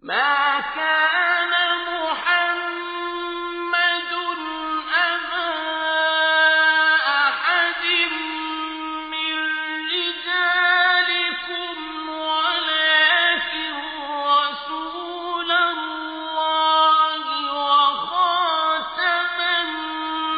ما كان محمد أبا أحد من رجالكم ولكن رسول الله وخاتم النبيين.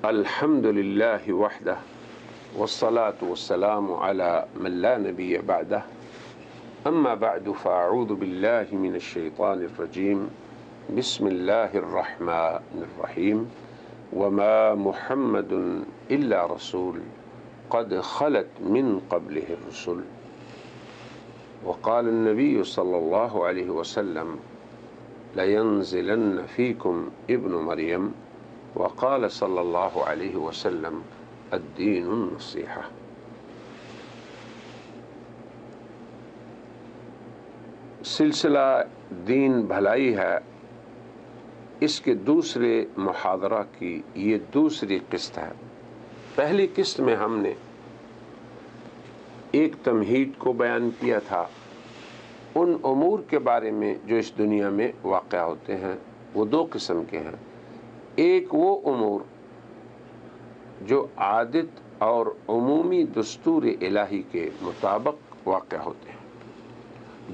الحمد لله وحده والصلاة والسلام على من لا نبي بعده أما بعد فأعوذ بالله من الشيطان الرجيم بسم الله الرحمن الرحيم وما محمد إلا رسول قد خلت من قبله الرسل وقال النبي صلى الله عليه وسلم لينزلن فيكم ابن مريم وقال صلی اللہ علیہ وسلم الدین النصیحہ۔ سلسلہ دین بھلائی ہے، اس کے دوسرے محاضرہ کی یہ دوسری قسط ہے۔ پہلی قسط میں ہم نے ایک تمہید کو بیان کیا تھا، ان امور کے بارے میں جو اس دنیا میں واقع ہوتے ہیں وہ دو قسم کے ہیں۔ ایک وہ امور جو عادت اور عمومی دستور الہی کے مطابق واقع ہوتے ہیں،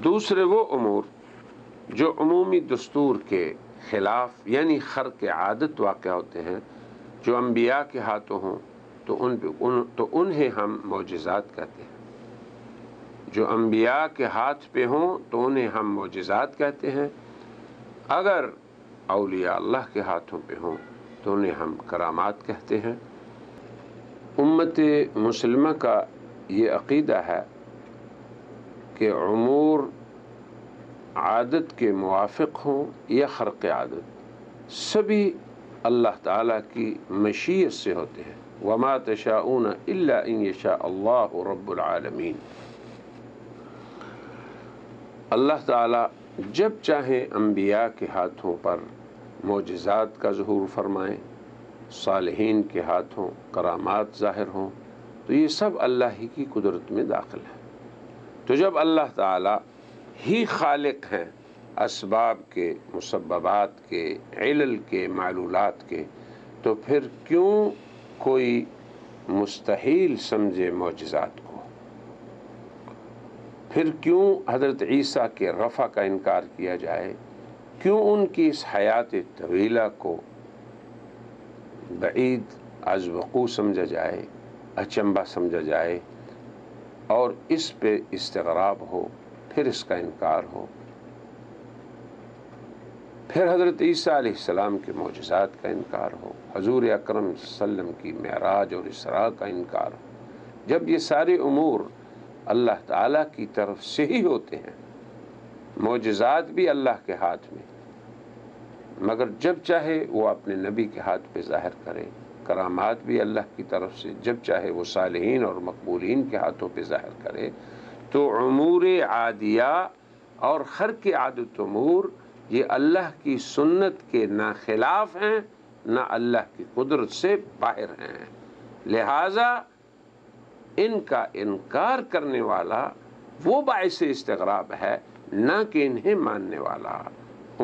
دوسرے وہ امور جو عمومی دستور کے خلاف یعنی خرق عادت واقع ہوتے ہیں، جو انبیاء کے ہاتھوں ہوں تو انہیں ہم معجزات کہتے ہیں، جو انبیاء کے ہاتھ پہ ہوں تو انہیں ہم معجزات کہتے ہیں، اگر اولیاء اللہ کے ہاتھوں پہ ہوں تو انہیں ہم کرامات کہتے ہیں۔ امت مسلمہ کا یہ عقیدہ ہے کہ امور عادت کے موافق ہوں یا خرق عادت، سبھی اللہ تعالیٰ کی مشیت سے ہوتے ہیں۔ وما تشاءون الا ان یشاء اللہ رب العالمین۔ اللہ تعالیٰ جب چاہیں انبیاء کے ہاتھوں پر معجزات کا ظہور فرمائیں، صالحین کے ہاتھوں کرامات ظاہر ہوں، تو یہ سب اللہ ہی کی قدرت میں داخل ہے۔ تو جب اللہ تعالی ہی خالق ہیں اسباب کے، مسببات کے، علل کے، معلولات کے، تو پھر کیوں کوئی مستحیل سمجھے معجزات کو؟ پھر کیوں حضرت عیسیٰ کے رفع کا انکار کیا جائے؟ کیوں ان کی اس حیات طویلہ کو بعید از وقوع سمجھا جائے، اچنبھا سمجھا جائے، اور اس پہ استغراب ہو، پھر اس کا انکار ہو؟ پھر حضرت عیسیٰ علیہ السلام کے معجزات کا انکار ہو، حضور اکرم صلی اللہ علیہ وسلم کی معراج اور اسراء کا انکار ہو، جب یہ سارے امور اللہ تعالیٰ کی طرف سے ہی ہوتے ہیں، معجزات بھی اللہ کے ہاتھ میں، مگر جب چاہے وہ اپنے نبی کے ہاتھ پہ ظاہر کرے، کرامات بھی اللہ کی طرف سے جب چاہے وہ صالحین اور مقبولین کے ہاتھوں پہ ظاہر کرے، تو امور عادیہ اور خرق عادت امور یہ اللہ کی سنت کے نہ خلاف ہیں نہ اللہ کی قدرت سے باہر ہیں، لہٰذا ان کا انکار کرنے والا وہ باعث استغراب ہے نہ کہ انہیں ماننے والا۔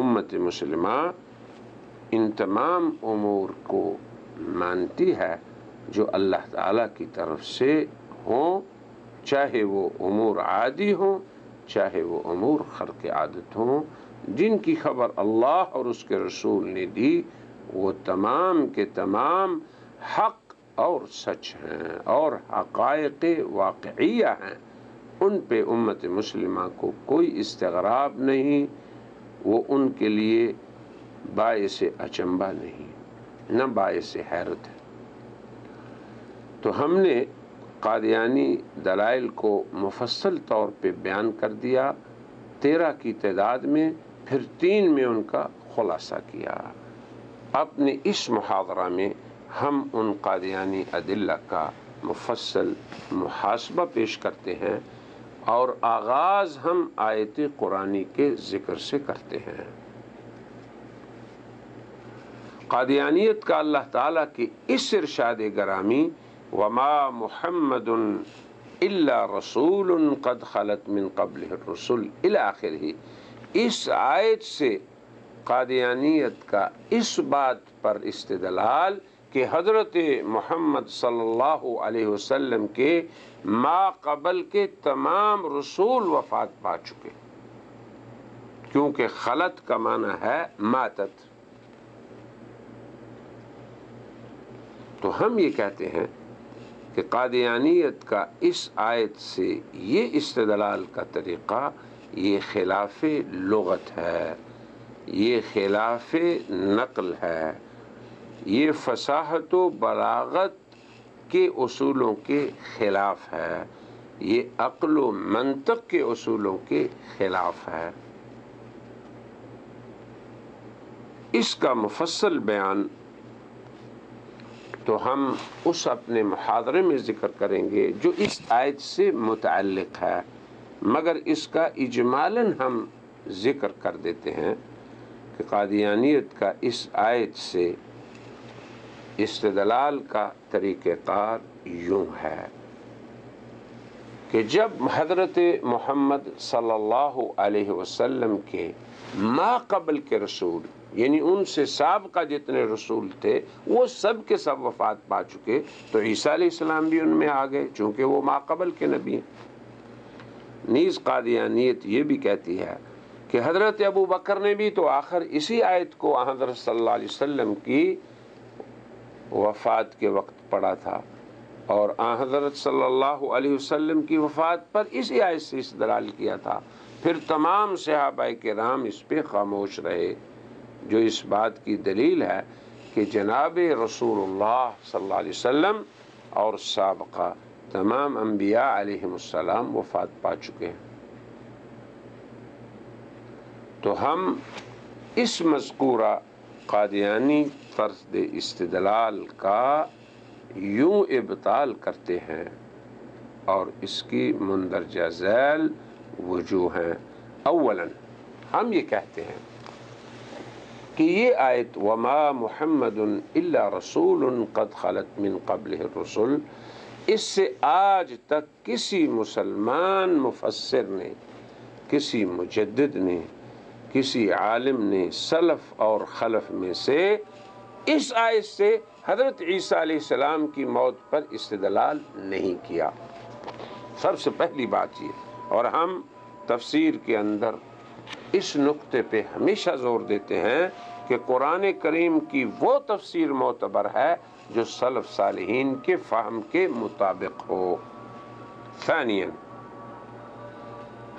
امت مسلمہ ان تمام امور کو مانتی ہے جو اللہ تعالیٰ کی طرف سے ہوں، چاہے وہ امور عادی ہوں، چاہے وہ امور خرق عادت ہوں، جن کی خبر اللہ اور اس کے رسول نے دی، وہ تمام کے تمام حق اور سچ ہیں اور حقائق واقعیہ ہیں، ان پہ امت مسلمہ کو کوئی استغراب نہیں، وہ ان کے لیے باعث اچنبھا نہیں، نہ باعث حیرت ہے۔ تو ہم نے قادیانی دلائل کو مفصل طور پہ بیان کر دیا 13 کی تعداد میں، پھر 3 میں ان کا خلاصہ کیا۔ اپنے اس محاضرہ میں ہم ان قادیانی ادلہ کا مفصل محاسبہ پیش کرتے ہیں اور آغاز ہم آیت قرآنی کے ذکر سے کرتے ہیں۔ قادیانیت کا اللہ تعالیٰ کی اس ارشاد گرامی وما محمد الا رسول قد خلت من قبلہ الرسل الی آخرہ، اس آیت سے قادیانیت کا اس بات پر استدلال کہ حضرت محمد صلی اللہ علیہ وسلم کے ما قبل کے تمام رسول وفات پا چکے، کیونکہ خلط کا معنی ہے ماتت۔ تو ہم یہ کہتے ہیں کہ قادیانیت کا اس آیت سے یہ استدلال کا طریقہ یہ خلاف لغت ہے، یہ خلاف نقل ہے، یہ فصاحت و بلاغت کے اصولوں کے خلاف ہے، یہ عقل و منطق کے اصولوں کے خلاف ہے۔ اس کا مفصل بیان تو ہم اس اپنے محاضرے میں ذکر کریں گے جو اس آیت سے متعلق ہے، مگر اس کا اجمالاً ہم ذکر کر دیتے ہیں کہ قادیانیت کا اس آیت سے استدلال کا طریقہ کار یوں ہے کہ جب حضرت محمد صلی اللہ علیہ وسلم کے ما قبل کے رسول یعنی ان سے سابقہ جتنے رسول تھے وہ سب کے سب وفات پا چکے، تو عیسیٰ علیہ السلام بھی ان میں آ گئے چونکہ وہ ما قبل کے نبی ہیں۔ نیز قادیانیت یہ بھی کہتی ہے کہ حضرت ابو بکر نے بھی تو آخر اسی آیت کو حضرت صلی اللہ علیہ وسلم کی وفات کے وقت پڑھا تھا، اور حضرت صلی اللہ علیہ وسلم کی وفات پر اسی آیت سے استدلال کیا تھا، پھر تمام صحابہ کرام اس پہ خاموش رہے، جو اس بات کی دلیل ہے کہ جناب رسول اللہ صلی اللہ علیہ وسلم اور سابقہ تمام انبیاء علیہم السلام وفات پا چکے ہیں۔ تو ہم اس مذکورہ قادیانی طرز استدلال کا یوں ابطال کرتے ہیں اور اس کی مندرجہ ذیل وجوہ ہیں۔ اولاً ہم یہ کہتے ہیں کہ یہ آیت وما محمد الا رسول قد خلت من قبلہ الرسل، اس سے آج تک کسی مسلمان مفسر نے، کسی مجدد نے، کسی عالم نے سلف اور خلف میں سے اس آیت سے حضرت عیسیٰ علیہ السلام کی موت پر استدلال نہیں کیا۔ سب سے پہلی بات یہ، اور ہم تفسیر کے اندر اس نقطے پہ ہمیشہ زور دیتے ہیں کہ قرآن کریم کی وہ تفسیر معتبر ہے جو سلف صالحین کے فہم کے مطابق ہو۔ ثانیاً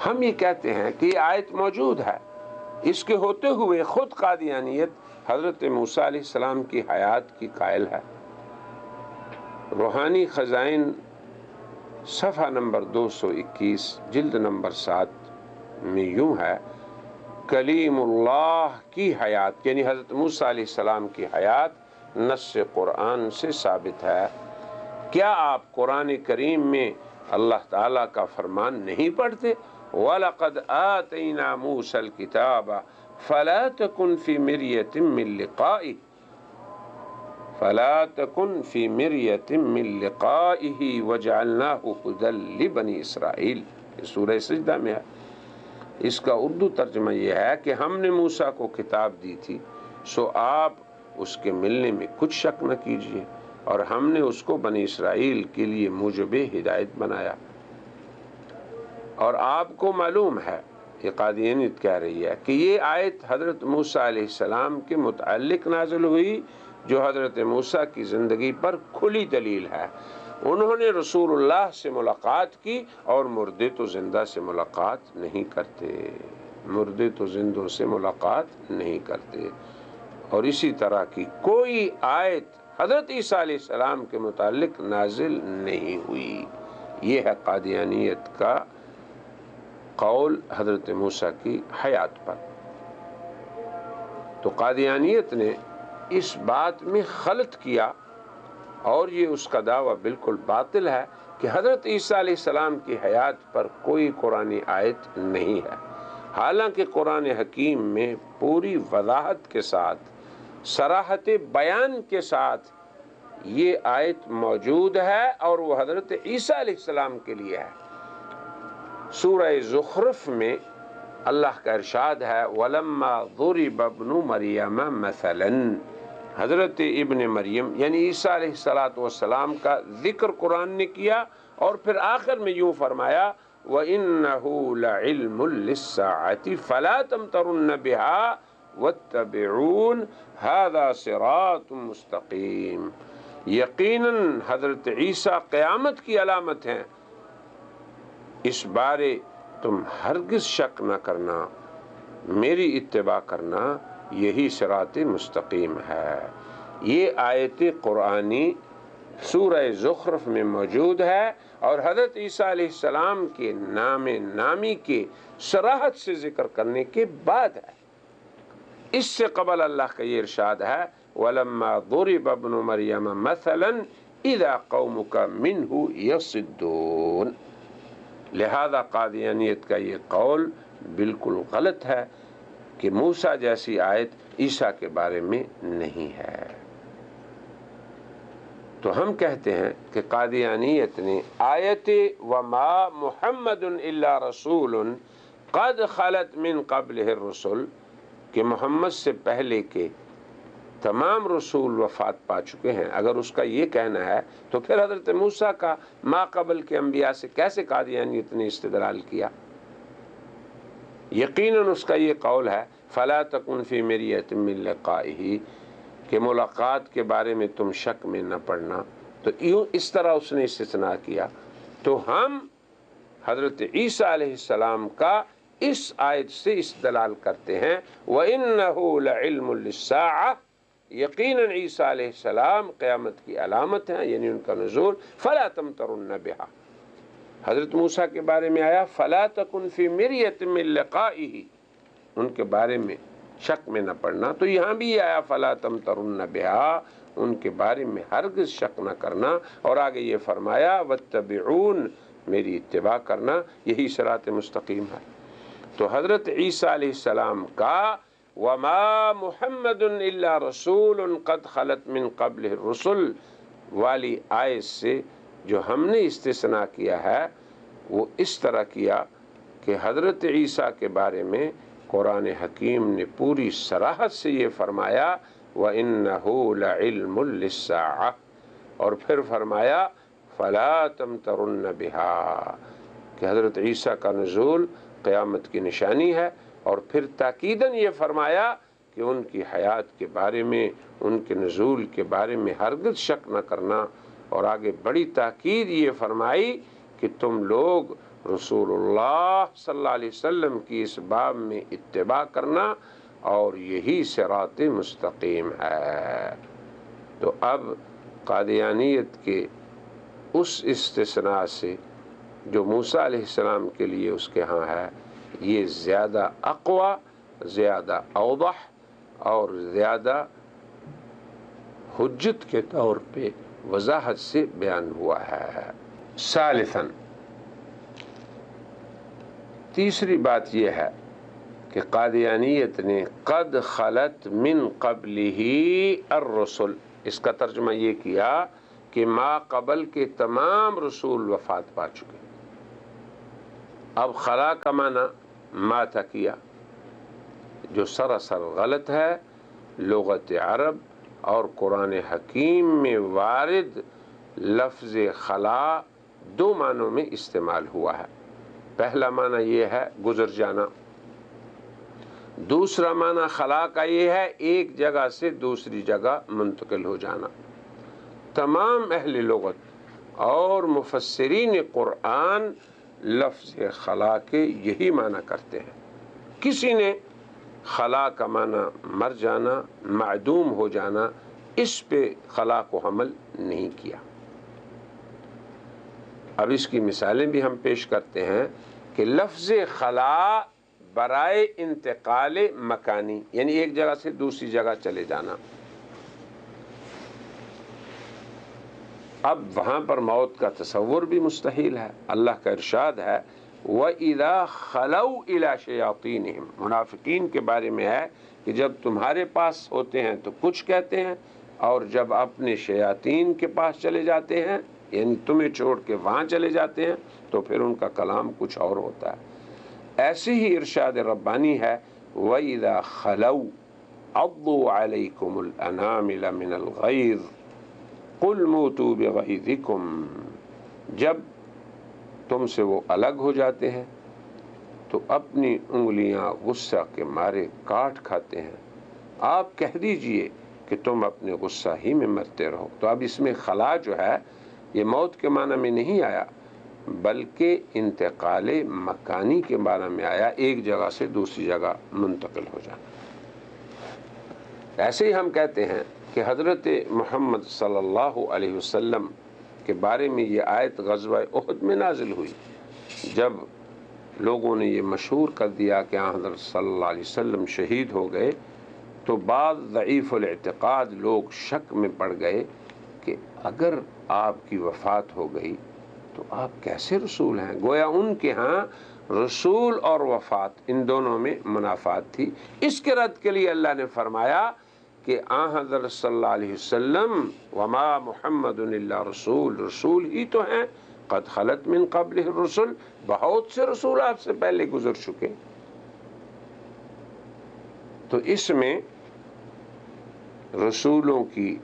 ہم یہ کہتے ہیں کہ یہ آیت موجود ہے، اس کے ہوتے ہوئے خود قادیانیت حضرت موسیٰ علیہ السلام کی حیات کی قائل ہے۔ روحانی خزائن صفحہ نمبر 221 جلد نمبر 7 میں یوں ہے، کلیم اللہ کی حیات یعنی حضرت موسیٰ علیہ السلام کی حیات نص قرآن سے ثابت ہے۔ کیا آپ قرآن کریم میں اللہ تعالیٰ کا فرمان نہیں پڑھتے؟ وَلَقَدْ آتَيْنَا مُوسَى الْكِتَابَ فَلَا تَكُنْ فِي مِرْيَةٍ مِّن لِقَائِهِ وَجَعَلْنَاهُ هُدًى لِبَنِي اسرائیل، یہ سورہ سجدہ میں ہے۔ اس کا اردو ترجمہ یہ ہے کہ ہم نے موسیٰ کو کتاب دی تھی، سو آپ اس کے ملنے میں کچھ شک نہ کیجیے، اور ہم نے اس کو بنی اسرائیل کے لیے موجب ہدایت بنایا۔ اور آپ کو معلوم ہے، یہ قادیانیت کہہ رہی ہے کہ یہ آیت حضرت موسیٰ علیہ السلام کے متعلق نازل ہوئی، جو حضرت موسیٰ کی زندگی پر کھلی دلیل ہے۔ انہوں نے رسول اللہ سے ملاقات کی، اور مردے تو زندہ سے ملاقات نہیں کرتے، مردے تو زندوں سے ملاقات نہیں کرتے۔ اور اسی طرح کی کوئی آیت حضرت عیسیٰ علیہ السلام کے متعلق نازل نہیں ہوئی۔ یہ ہے قادیانیت کا قول حضرت موسیٰ کی حیات پر۔ تو قادیانیت نے اس بات میں خلط کیا اور یہ اس کا دعویٰ بالکل باطل ہے کہ حضرت عیسیٰ علیہ السلام کی حیات پر کوئی قرآنی آیت نہیں ہے، حالانکہ قرآن حکیم میں پوری وضاحت کے ساتھ، صراحت بیان کے ساتھ یہ آیت موجود ہے، اور وہ حضرت عیسیٰ علیہ السلام کے لیے ہے۔ سورہ زخرف میں اللہ کا ارشاد ہے وَلَمَّا ضُرِبَ ابْنُ مَرْيَمَ مَثَلًا، حضرت ابن مریم یعنی عیسیٰ علیہ السلام کا ذکر قرآن نے کیا، اور پھر آخر میں یوں فرمایا وَإِنَّهُ لَعِلْمٌ لِلسَّاعَةِ فَلَا تَمْتَرُنَّ بِهَا وَاتَّبِعُونِ هَذَا صِرَاطٌ مُسْتَقِيم، یقیناً حضرت عیسیٰ قیامت کی علامت ہیں، اس بارے تم ہرگز شک نہ کرنا، میری اتباع کرنا، یہی صراط مستقیم ہے۔ یہ آیت قرآنی سورہ زخرف میں موجود ہے، اور حضرت عیسیٰ علیہ السلام کے نام نامی کے صراحت سے ذکر کرنے کے بعد ہے۔ اس سے قبل اللہ کا یہ ارشاد ہے وَلَمَّا ضُرِبَ ابْنُ مَرْيَمَ مَثَلًا إِذَا قَوْمُكَ مِنْهُ يَصِدُّونَ، لہذا قادیانیت کا یہ قول بالکل غلط ہے کہ موسیٰ جیسی آیت عیسیٰ کے بارے میں نہیں ہے۔ تو ہم کہتے ہیں کہ قادیانیت نے آیت وَمَا مُحَمَّدٌ إِلَّا رَسُولٌ قَدْ خَلَتْ مِن قَبْلِهِ الرُّسُلُ، کہ محمد سے پہلے کے تمام رسول وفات پا چکے ہیں، اگر اس کا یہ کہنا ہے تو پھر حضرت موسیٰ کا ما قبل کے انبیاء سے کیسے قادیانیت نے استدلال کیا؟ یقیناً اس کا یہ قول ہے فَلَا تَكُنْ فِي مِرْيَةٍ مِّن لِقَائِهِ، کہ ملاقات کے بارے میں تم شک میں نہ پڑنا، تو یوں اس طرح اس نے استثناء کیا۔ تو ہم حضرت عیسیٰ علیہ السلام کا اس آیت سے استدلال کرتے ہیں وَإِنَّهُ لَعِلْمٌ لِلسَّاعَةِ، یقیناً عیسیٰ علیہ السلام قیامت کی علامت ہیں، یعنی ان کا نزول، فَلَا تَمْتَرُنَّ بِهَا۔ حضرت موسیٰ کے بارے میں آیا فَلَا تَكُنْ فِي مِرْيَةٍ مِّن لِقَائِهِ، ان کے بارے میں شک میں نہ پڑنا، تو یہاں بھی یہ آیا فَلَا تَمْتَرُنَّ بِهَا، ان کے بارے میں ہرگز شک نہ کرنا، اور آگے یہ فرمایا وَاتَّبِعُونِ، میری اتباع کرنا، یہی صراط مستقیم ہے۔ تو حضرت عیسیٰ علیہ السلام کا وَمَا مُحَمَّدٌ إِلَّا رَسُولٌ قَدْ خَلَتْ مِن قَبْلِهِ الرُّسُلُ والی آیت سے جو ہم نے استثناء کیا ہے، وہ اس طرح کیا کہ حضرت عیسیٰ کے بارے میں قرآن حکیم نے پوری صراحت سے یہ فرمایا وَإِنَّهُ لَعِلْمٌ لِلسَّاعَةِ، اور پھر فرمایا فَلَا تَمْتَرُنَّ بِهَا، کہ حضرت عیسیٰ کا نزول قیامت کی نشانی ہے، اور پھر تاکیداً یہ فرمایا کہ ان کی حیات کے بارے میں، ان کے نزول کے بارے میں ہرگز شک نہ کرنا، اور آگے بڑی تاکید یہ فرمائی کہ تم لوگ رسول اللہ صلی اللہ علیہ وسلم کی اس باب میں اتباع کرنا، اور یہی صراط مستقیم ہے۔ تو اب قادیانیت کے اس استثناء سے جو موسیٰ علیہ السلام کے لیے اس کے ہاں ہے، یہ زیادہ اقوی، زیادہ اوضح اور زیادہ حجت کے طور پہ وضاحت سے بیان ہوا ہے۔ ثالثاً، تیسری بات یہ ہے کہ قادیانیت نے قد خلت من قبلہ الرسل، اس کا ترجمہ یہ کیا کہ ما قبل کے تمام رسول وفات پا چکے۔ اب خلا کا معنی ما تھا کیا، جو سراسر غلط ہے۔ لغت عرب اور قرآن حکیم میں وارد لفظ خلا دو معنوں میں استعمال ہوا ہے۔ پہلا معنی یہ ہے گزر جانا، دوسرا معنی خلا کا یہ ہے ایک جگہ سے دوسری جگہ منتقل ہو جانا۔ تمام اہل لغت اور مفسرین قرآن لفظ خلا کے یہی معنی کرتے ہیں۔ کسی نے خلا کا معنی مر جانا، معدوم ہو جانا، اس پہ خلا کو حمل نہیں کیا۔ اب اس کی مثالیں بھی ہم پیش کرتے ہیں کہ لفظ خلا برائے انتقال مکانی، یعنی ایک جگہ سے دوسری جگہ چلے جانا، اب وہاں پر موت کا تصور بھی مستحیل ہے۔ اللہ کا ارشاد ہے وَإِذَا خَلَوْا إِلَى شَيَاطِينِهِمْ، منافقین کے بارے میں ہے کہ جب تمہارے پاس ہوتے ہیں تو کچھ کہتے ہیں، اور جب اپنے شیاطین کے پاس چلے جاتے ہیں، یعنی تمہیں چھوڑ کے وہاں چلے جاتے ہیں، تو پھر ان کا کلام کچھ اور ہوتا ہے۔ ایسی ہی ارشاد ربانی ہے وَإِذَا خَلَوْا عَضُّوا عَلَيْكُمُ الْأَنَامِلَ مِنَ الْغَيْظِ قُلْ مُوتُوا بِغَيْظِكُمْ، جب تم سے وہ الگ ہو جاتے ہیں تو اپنی انگلیاں غصہ کے مارے کاٹ کھاتے ہیں، آپ کہہ دیجئے کہ تم اپنے غصہ ہی میں مرتے رہو۔ تو اب اس میں خلا جو ہے یہ موت کے معنی میں نہیں آیا، بلکہ انتقال مکانی کے معنی میں آیا، ایک جگہ سے دوسری جگہ منتقل ہو جانا۔ ایسے ہی ہم کہتے ہیں کہ حضرت محمد صلی اللہ علیہ وسلم کے بارے میں یہ آیت غزوہ احد میں نازل ہوئی، جب لوگوں نے یہ مشہور کر دیا کہ حضرت صلی اللہ علیہ وسلم شہید ہو گئے، تو بعض ضعیف الاعتقاد لوگ شک میں پڑ گئے کہ اگر آپ کی وفات ہو گئی تو آپ کیسے رسول ہیں؟ گویا ان کے ہاں رسول اور وفات ان دونوں میں منافات تھی۔ اس کے رد کے لیے اللہ نے فرمایا کہ حضرت صلی اللہ علیہ وسلم وما محمد الا رسول، رسول ہی تو ہیں، قد خلت من قبلہ الرسل، بہت سے رسول آپ سے پہلے گزر چکے۔ تو اس میں رسولوں کی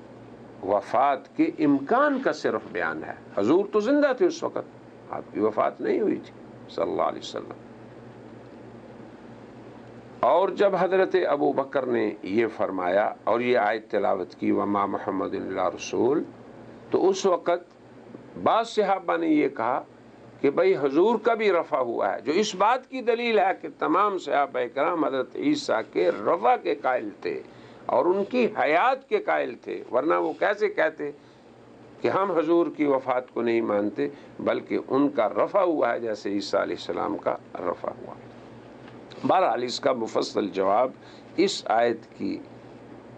وفات کے امکان کا صرف بیان ہے۔ حضور تو زندہ تھے اس وقت، آپ کی وفات نہیں ہوئی تھی صلی اللہ علیہ وسلم۔ اور جب حضرت ابو بکر نے یہ فرمایا اور یہ آیت تلاوت کی وما محمد الا رسول، تو اس وقت بعض صحابہ نے یہ کہا کہ بھئی حضور کا بھی رفع ہوا ہے، جو اس بات کی دلیل ہے کہ تمام صحابہ کرام حضرت عیسیٰ کے رفع کے قائل تھے اور ان کی حیات کے قائل تھے، ورنہ وہ کیسے کہتے کہ ہم حضور کی وفات کو نہیں مانتے، بلکہ ان کا رفع ہوا ہے جیسے عیسیٰ علیہ السلام کا رفع ہوا۔ بہرحال اس کا مفصل جواب اس آیت کی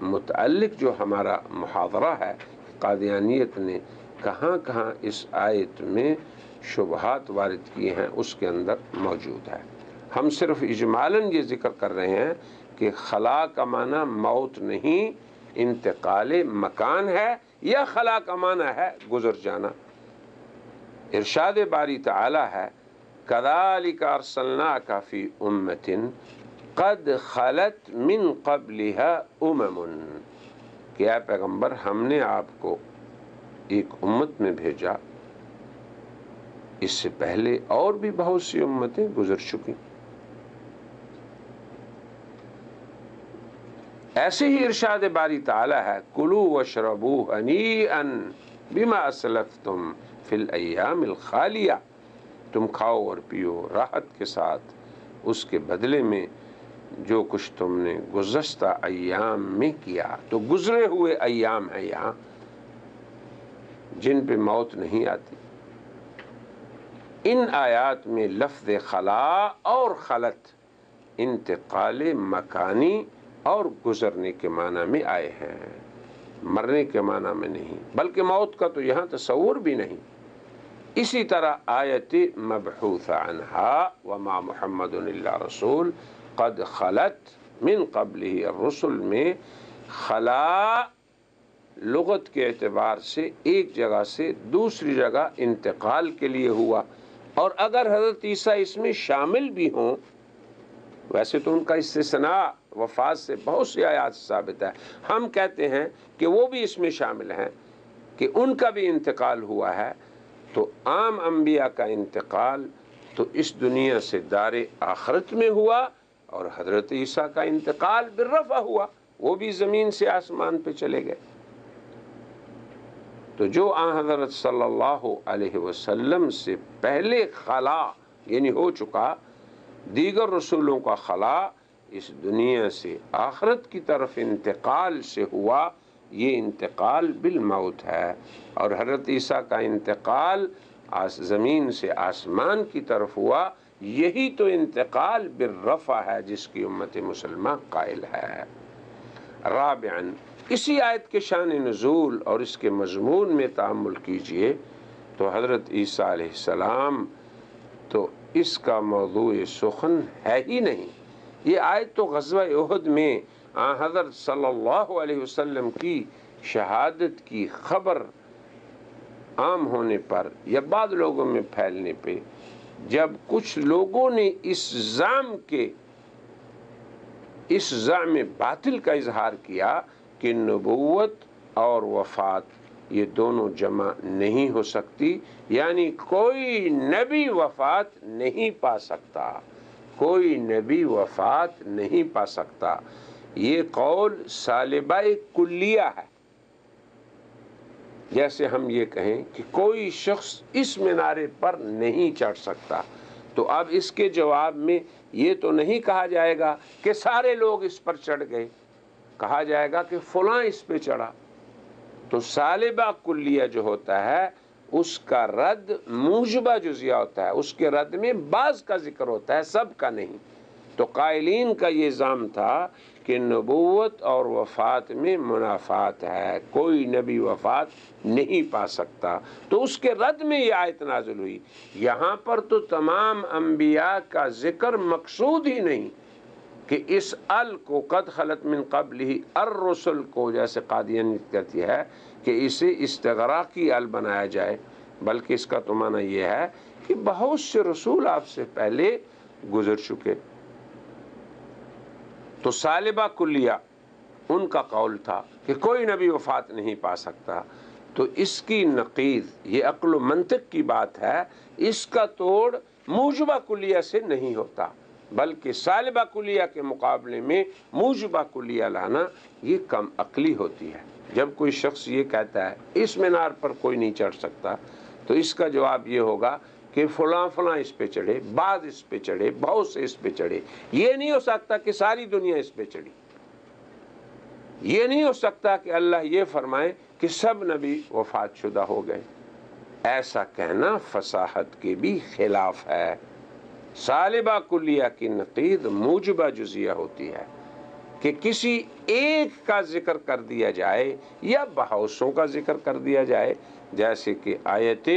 متعلق جو ہمارا محاضرہ ہے، قادیانیت نے کہاں کہاں اس آیت میں شبہات وارد کیے ہیں، اس کے اندر موجود ہے۔ ہم صرف اجمالاً یہ ذکر کر رہے ہیں کہ خلا کا معنی موت نہیں، انتقال مکان ہے، یا خلا کا معنی ہے گزر جانا۔ ارشاد باری تعالی ہے كَذَلِكَ أَرْسَلْنَاكَ فِي أُمَّةٍ قَدْ خَلَتْ مِن قَبْلِهَا أُمَمٌ، کہ اے پیغمبر ہم نے آپ کو ایک امت میں بھیجا، اس سے پہلے اور بھی بہت سی امتیں گزر چکی۔ ایسے ہی ارشاد باری تعالی ہے کُلُوا وَاشْرَبُوا هَنِيئًا بِمَا أَسْلَفْتُمْ فِي الْأَيَّامِ الْخَالِيَةِ، تم کھاؤ اور پیو راحت کے ساتھ اس کے بدلے میں جو کچھ تم نے گزشتہ ایام میں کیا۔ تو گزرے ہوئے ایام ہیں یہاں جن پہ موت نہیں آتی۔ ان آیات میں لفظ خلا اور خلت انتقال مکانی اور گزرنے کے معنی میں آئے ہیں، مرنے کے معنی میں نہیں، بلکہ موت کا تو یہاں تصور بھی نہیں۔ اسی طرح آیت مبحوث عنہا وما محمد الا رسول قد خلت من قبلہ الرسل میں خلا لغت کے اعتبار سے ایک جگہ سے دوسری جگہ انتقال کے لیے ہوا، اور اگر حضرت عیسیٰ اس میں شامل بھی ہوں، ویسے تو ان کا استثناء وفات سے بہت سی آیات ثابت ہے، ہم کہتے ہیں کہ وہ بھی اس میں شامل ہیں کہ ان کا بھی انتقال ہوا ہے، تو عام انبیاء کا انتقال تو اس دنیا سے دار آخرت میں ہوا، اور حضرت عیسیٰ کا انتقال بالرفع ہوا، وہ بھی زمین سے آسمان پہ چلے گئے۔ تو جو حضرت صلی اللہ علیہ وسلم سے پہلے خلا یعنی ہو چکا، دیگر رسولوں کا خلا اس دنیا سے آخرت کی طرف انتقال سے ہوا، یہ انتقال بالموت ہے، اور حضرت عیسیٰ کا انتقال زمین سے آسمان کی طرف ہوا، یہی تو انتقال بالرفع ہے جس کی امت مسلمہ قائل ہے۔ رابعاً اسی آیت کے شان نزول اور اس کے مضمون میں تأمل کیجئے تو حضرت عیسیٰ علیہ السلام تو اس کا موضوع سخن ہے ہی نہیں۔ یہ آیت تو غزوہ احد میں حضرت صلی اللہ علیہ وسلم کی شہادت کی خبر عام ہونے پر یا بعض لوگوں میں پھیلنے پہ جب کچھ لوگوں نے اس زعم باطل کا اظہار کیا کہ نبوت اور وفات یہ دونوں جمع نہیں ہو سکتی، یعنی کوئی نبی وفات نہیں پا سکتا، کوئی نبی وفات نہیں پا سکتا، یہ قول سالبہ کلیہ ہے۔ جیسے ہم یہ کہیں کہ کوئی شخص اس مینارے پر نہیں چڑھ سکتا، تو اب اس کے جواب میں یہ تو نہیں کہا جائے گا کہ سارے لوگ اس پر چڑھ گئے، کہا جائے گا کہ فلاں اس پہ چڑھا۔ تو سالبہ کلیہ جو ہوتا ہے اس کا رد موجبہ جزیہ ہوتا ہے، اس کے رد میں بعض کا ذکر ہوتا ہے، سب کا نہیں۔ تو قائلین کا یہ الزام تھا کہ نبوت اور وفات میں منافات ہے، کوئی نبی وفات نہیں پا سکتا، تو اس کے رد میں یہ آیت نازل ہوئی۔ یہاں پر تو تمام انبیاء کا ذکر مقصود ہی نہیں کہ اس ال کو قد خلت من قبلہ الرسل کو، جیسے قادیانیت کہتی ہے کہ اسے استغراقی ال بنایا جائے، بلکہ اس کا تو معنی یہ ہے کہ بہت سے رسول آپ سے پہلے گزر چکے۔ تو سالبہ کلیہ ان کا قول تھا کہ کوئی نبی وفات نہیں پا سکتا، تو اس کی نقیض یہ عقل و منطق کی بات ہے، اس کا توڑ موجبہ کلیہ سے نہیں ہوتا، بلکہ سالبہ کلیہ کے مقابلے میں موجبہ کلیہ لانا یہ کم عقلی ہوتی ہے۔ جب کوئی شخص یہ کہتا ہے اس مینار پر کوئی نہیں چڑھ سکتا، تو اس کا جواب یہ ہوگا کہ فلاں فلاں اس پہ چڑھے، بعض اس پہ چڑھے، بہت سے اس پہ چڑھے، یہ نہیں ہو سکتا کہ ساری دنیا اس پہ چڑھی، یہ نہیں ہو سکتا کہ اللہ یہ فرمائے کہ سب نبی وفات شدہ ہو گئے۔ ایسا کہنا فصاحت کے بھی خلاف ہے۔ سالبہ کلیہ کی نقیض موجبہ جزیہ ہوتی ہے کہ کسی ایک کا ذکر کر دیا جائے یا بہوسوں کا ذکر کر دیا جائے، جیسے کہ آیت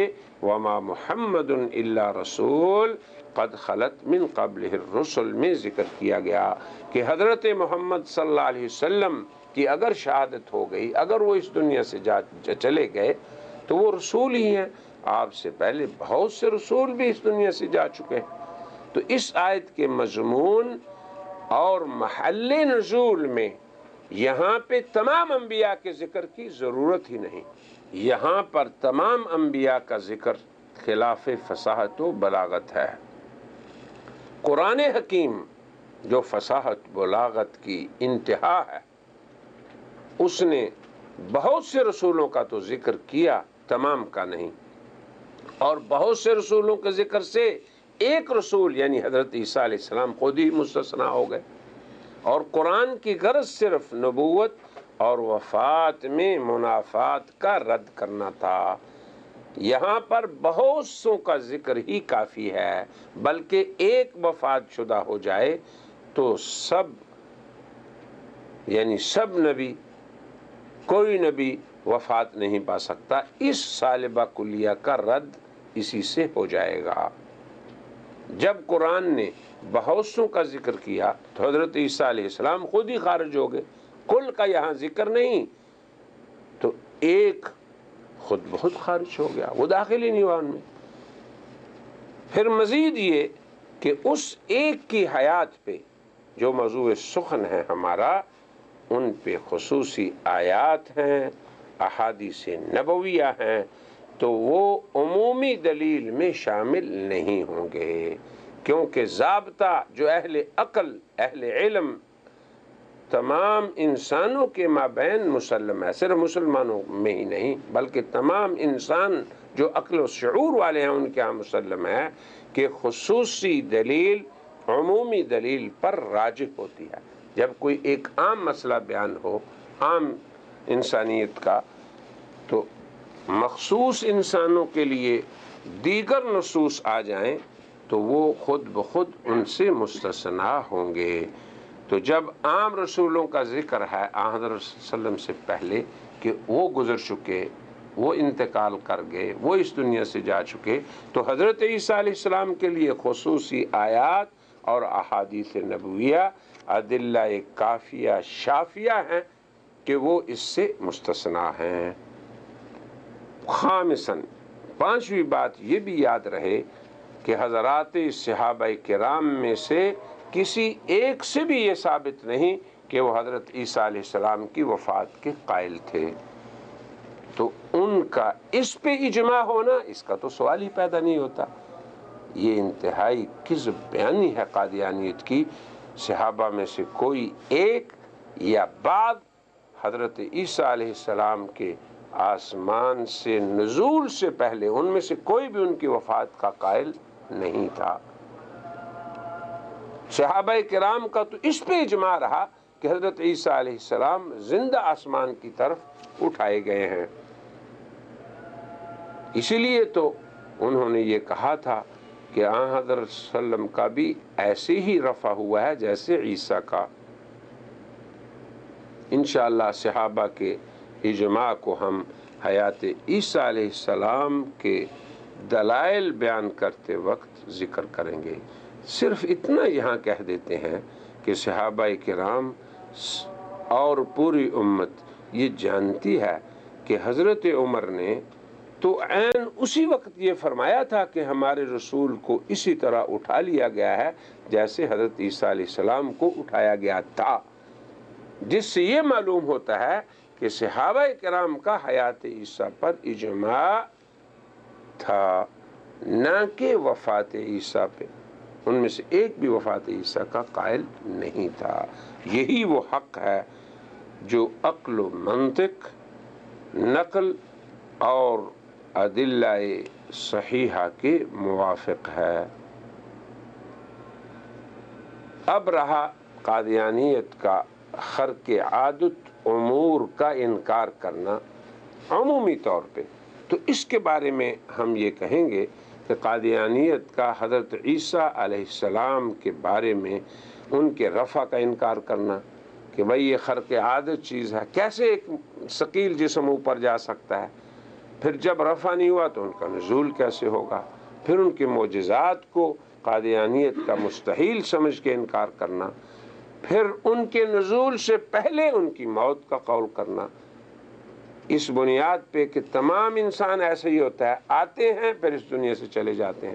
وما محمد الا رسول قد خلت من قبلہ الرسل میں ذکر کیا گیا کہ حضرت محمد صلی اللہ علیہ وسلم کی اگر شہادت ہو گئی، اگر وہ اس دنیا سے چلے گئے تو وہ رسول ہی ہیں، آپ سے پہلے بہت سے رسول بھی اس دنیا سے جا چکے ہیں۔ تو اس آیت کے مضمون اور محل نزول میں یہاں پہ تمام انبیاء کے ذکر کی ضرورت ہی نہیں، یہاں پر تمام انبیاء کا ذکر خلاف فصاحت و بلاغت ہے۔ قرآن حکیم جو فصاحت بلاغت کی انتہا ہے، اس نے بہت سے رسولوں کا تو ذکر کیا، تمام کا نہیں، اور بہت سے رسولوں کے ذکر سے ایک رسول یعنی حضرت عیسیٰ علیہ السلام خود ہی مستثنیٰ ہو گئے، اور قرآن کی غرض صرف نبوت اور وفات میں منافات کا رد کرنا تھا۔ یہاں پر بہت سوں کا ذکر ہی کافی ہے، بلکہ ایک وفات شدہ ہو جائے تو سب یعنی سب نبی، کوئی نبی وفات نہیں پا سکتا، اس سالبہ کلیہ کا رد اسی سے ہو جائے گا۔ جب قرآن نے بہت سوں کا ذکر کیا تو حضرت عیسیٰ علیہ السلام خود ہی خارج ہو گئے، کل کا یہاں ذکر نہیں، تو ایک خود بہت خارج ہو گیا، وہ داخل ہی نہیں ہوا ان میں۔ پھر مزید یہ کہ اس ایک کی حیات پہ جو موضوع سخن ہے ہمارا، ان پہ خصوصی آیات ہیں، احادیث نبویہ ہیں، تو وہ عمومی دلیل میں شامل نہیں ہوں گے، کیونکہ ضابطہ جو اہل عقل، اہل علم، تمام انسانوں کے مابین مسلم ہے، صرف مسلمانوں میں ہی نہیں بلکہ تمام انسان جو عقل و شعور والے ہیں ان کے ہاں مسلم ہے کہ خصوصی دلیل عمومی دلیل پر راجح ہوتی ہے۔ جب کوئی ایک عام مسئلہ بیان ہو، عام انسانیت کا، تو مخصوص انسانوں کے لیے دیگر نصوص آ جائیں تو وہ خود بخود ان سے مستثنیٰ ہوں گے۔ تو جب عام رسولوں کا ذکر ہے حضرت صلی اللہ علیہ وسلم سے پہلے کہ وہ گزر چکے، وہ انتقال کر گئے، وہ اس دنیا سے جا چکے، تو حضرت عیسیٰ علیہ السلام کے لیے خصوصی آیات اور احادیث نبویہ ادلہ کافیہ شافیہ ہیں کہ وہ اس سے مستثنا ہیں۔ خامساً، پانچویں بات یہ بھی یاد رہے کہ حضرات صحابہ کرام میں سے کسی ایک سے بھی یہ ثابت نہیں کہ وہ حضرت عیسیٰ علیہ السلام کی وفات کے قائل تھے، تو ان کا اس پہ اجماع ہونا، اس کا تو سوال ہی پیدا نہیں ہوتا۔ یہ انتہائی کذب بیانی ہے قادیانیت کی۔ صحابہ میں سے کوئی ایک یا بعض حضرت عیسیٰ علیہ السلام کے آسمان سے نزول سے پہلے ان میں سے کوئی بھی ان کی وفات کا قائل نہیں تھا۔ صحابہ کرام کا تو اس پہ اجماع رہا کہ حضرت عیسیٰ علیہ السلام زندہ آسمان کی طرف اٹھائے گئے ہیں، اسی لیے تو انہوں نے یہ کہا تھا کہ حضرت صلی اللہ علیہ وسلم کا بھی ایسے ہی رفع ہوا ہے جیسے عیسیٰ کا۔ انشاءاللہ صحابہ کے اجماع کو ہم حیات عیسیٰ علیہ السلام کے دلائل بیان کرتے وقت ذکر کریں گے۔ صرف اتنا یہاں کہہ دیتے ہیں کہ صحابہ کرام اور پوری امت یہ جانتی ہے کہ حضرت عمر نے تو عین اسی وقت یہ فرمایا تھا کہ ہمارے رسول کو اسی طرح اٹھا لیا گیا ہے جیسے حضرت عیسیٰ علیہ السلام کو اٹھایا گیا تھا، جس سے یہ معلوم ہوتا ہے کہ صحابہ کرام کا حیات عیسیٰ پر اجماع تھا، نہ کہ وفات عیسیٰ پہ۔ ان میں سے ایک بھی وفات عیسیٰ کا قائل نہیں تھا۔ یہی وہ حق ہے جو عقل و منطق، نقل اور ادلہ صحیحہ کے موافق ہے۔ اب رہا قادیانیت کا خرق عادت امور کا انکار کرنا عمومی طور پہ، تو اس کے بارے میں ہم یہ کہیں گے کہ قادیانیت کا حضرت عیسیٰ علیہ السلام کے بارے میں ان کے رفع کا انکار کرنا کہ بھئی یہ خرق عادت چیز ہے، کیسے ایک ثقیل جسم اوپر جا سکتا ہے، پھر جب رفع نہیں ہوا تو ان کا نزول کیسے ہوگا، پھر ان کے معجزات کو قادیانیت کا مستحیل سمجھ کے انکار کرنا، پھر ان کے نزول سے پہلے ان کی موت کا قول کرنا، اس بنیاد پہ کہ تمام انسان ایسے ہی ہوتا ہے، آتے ہیں پھر اس دنیا سے چلے جاتے ہیں،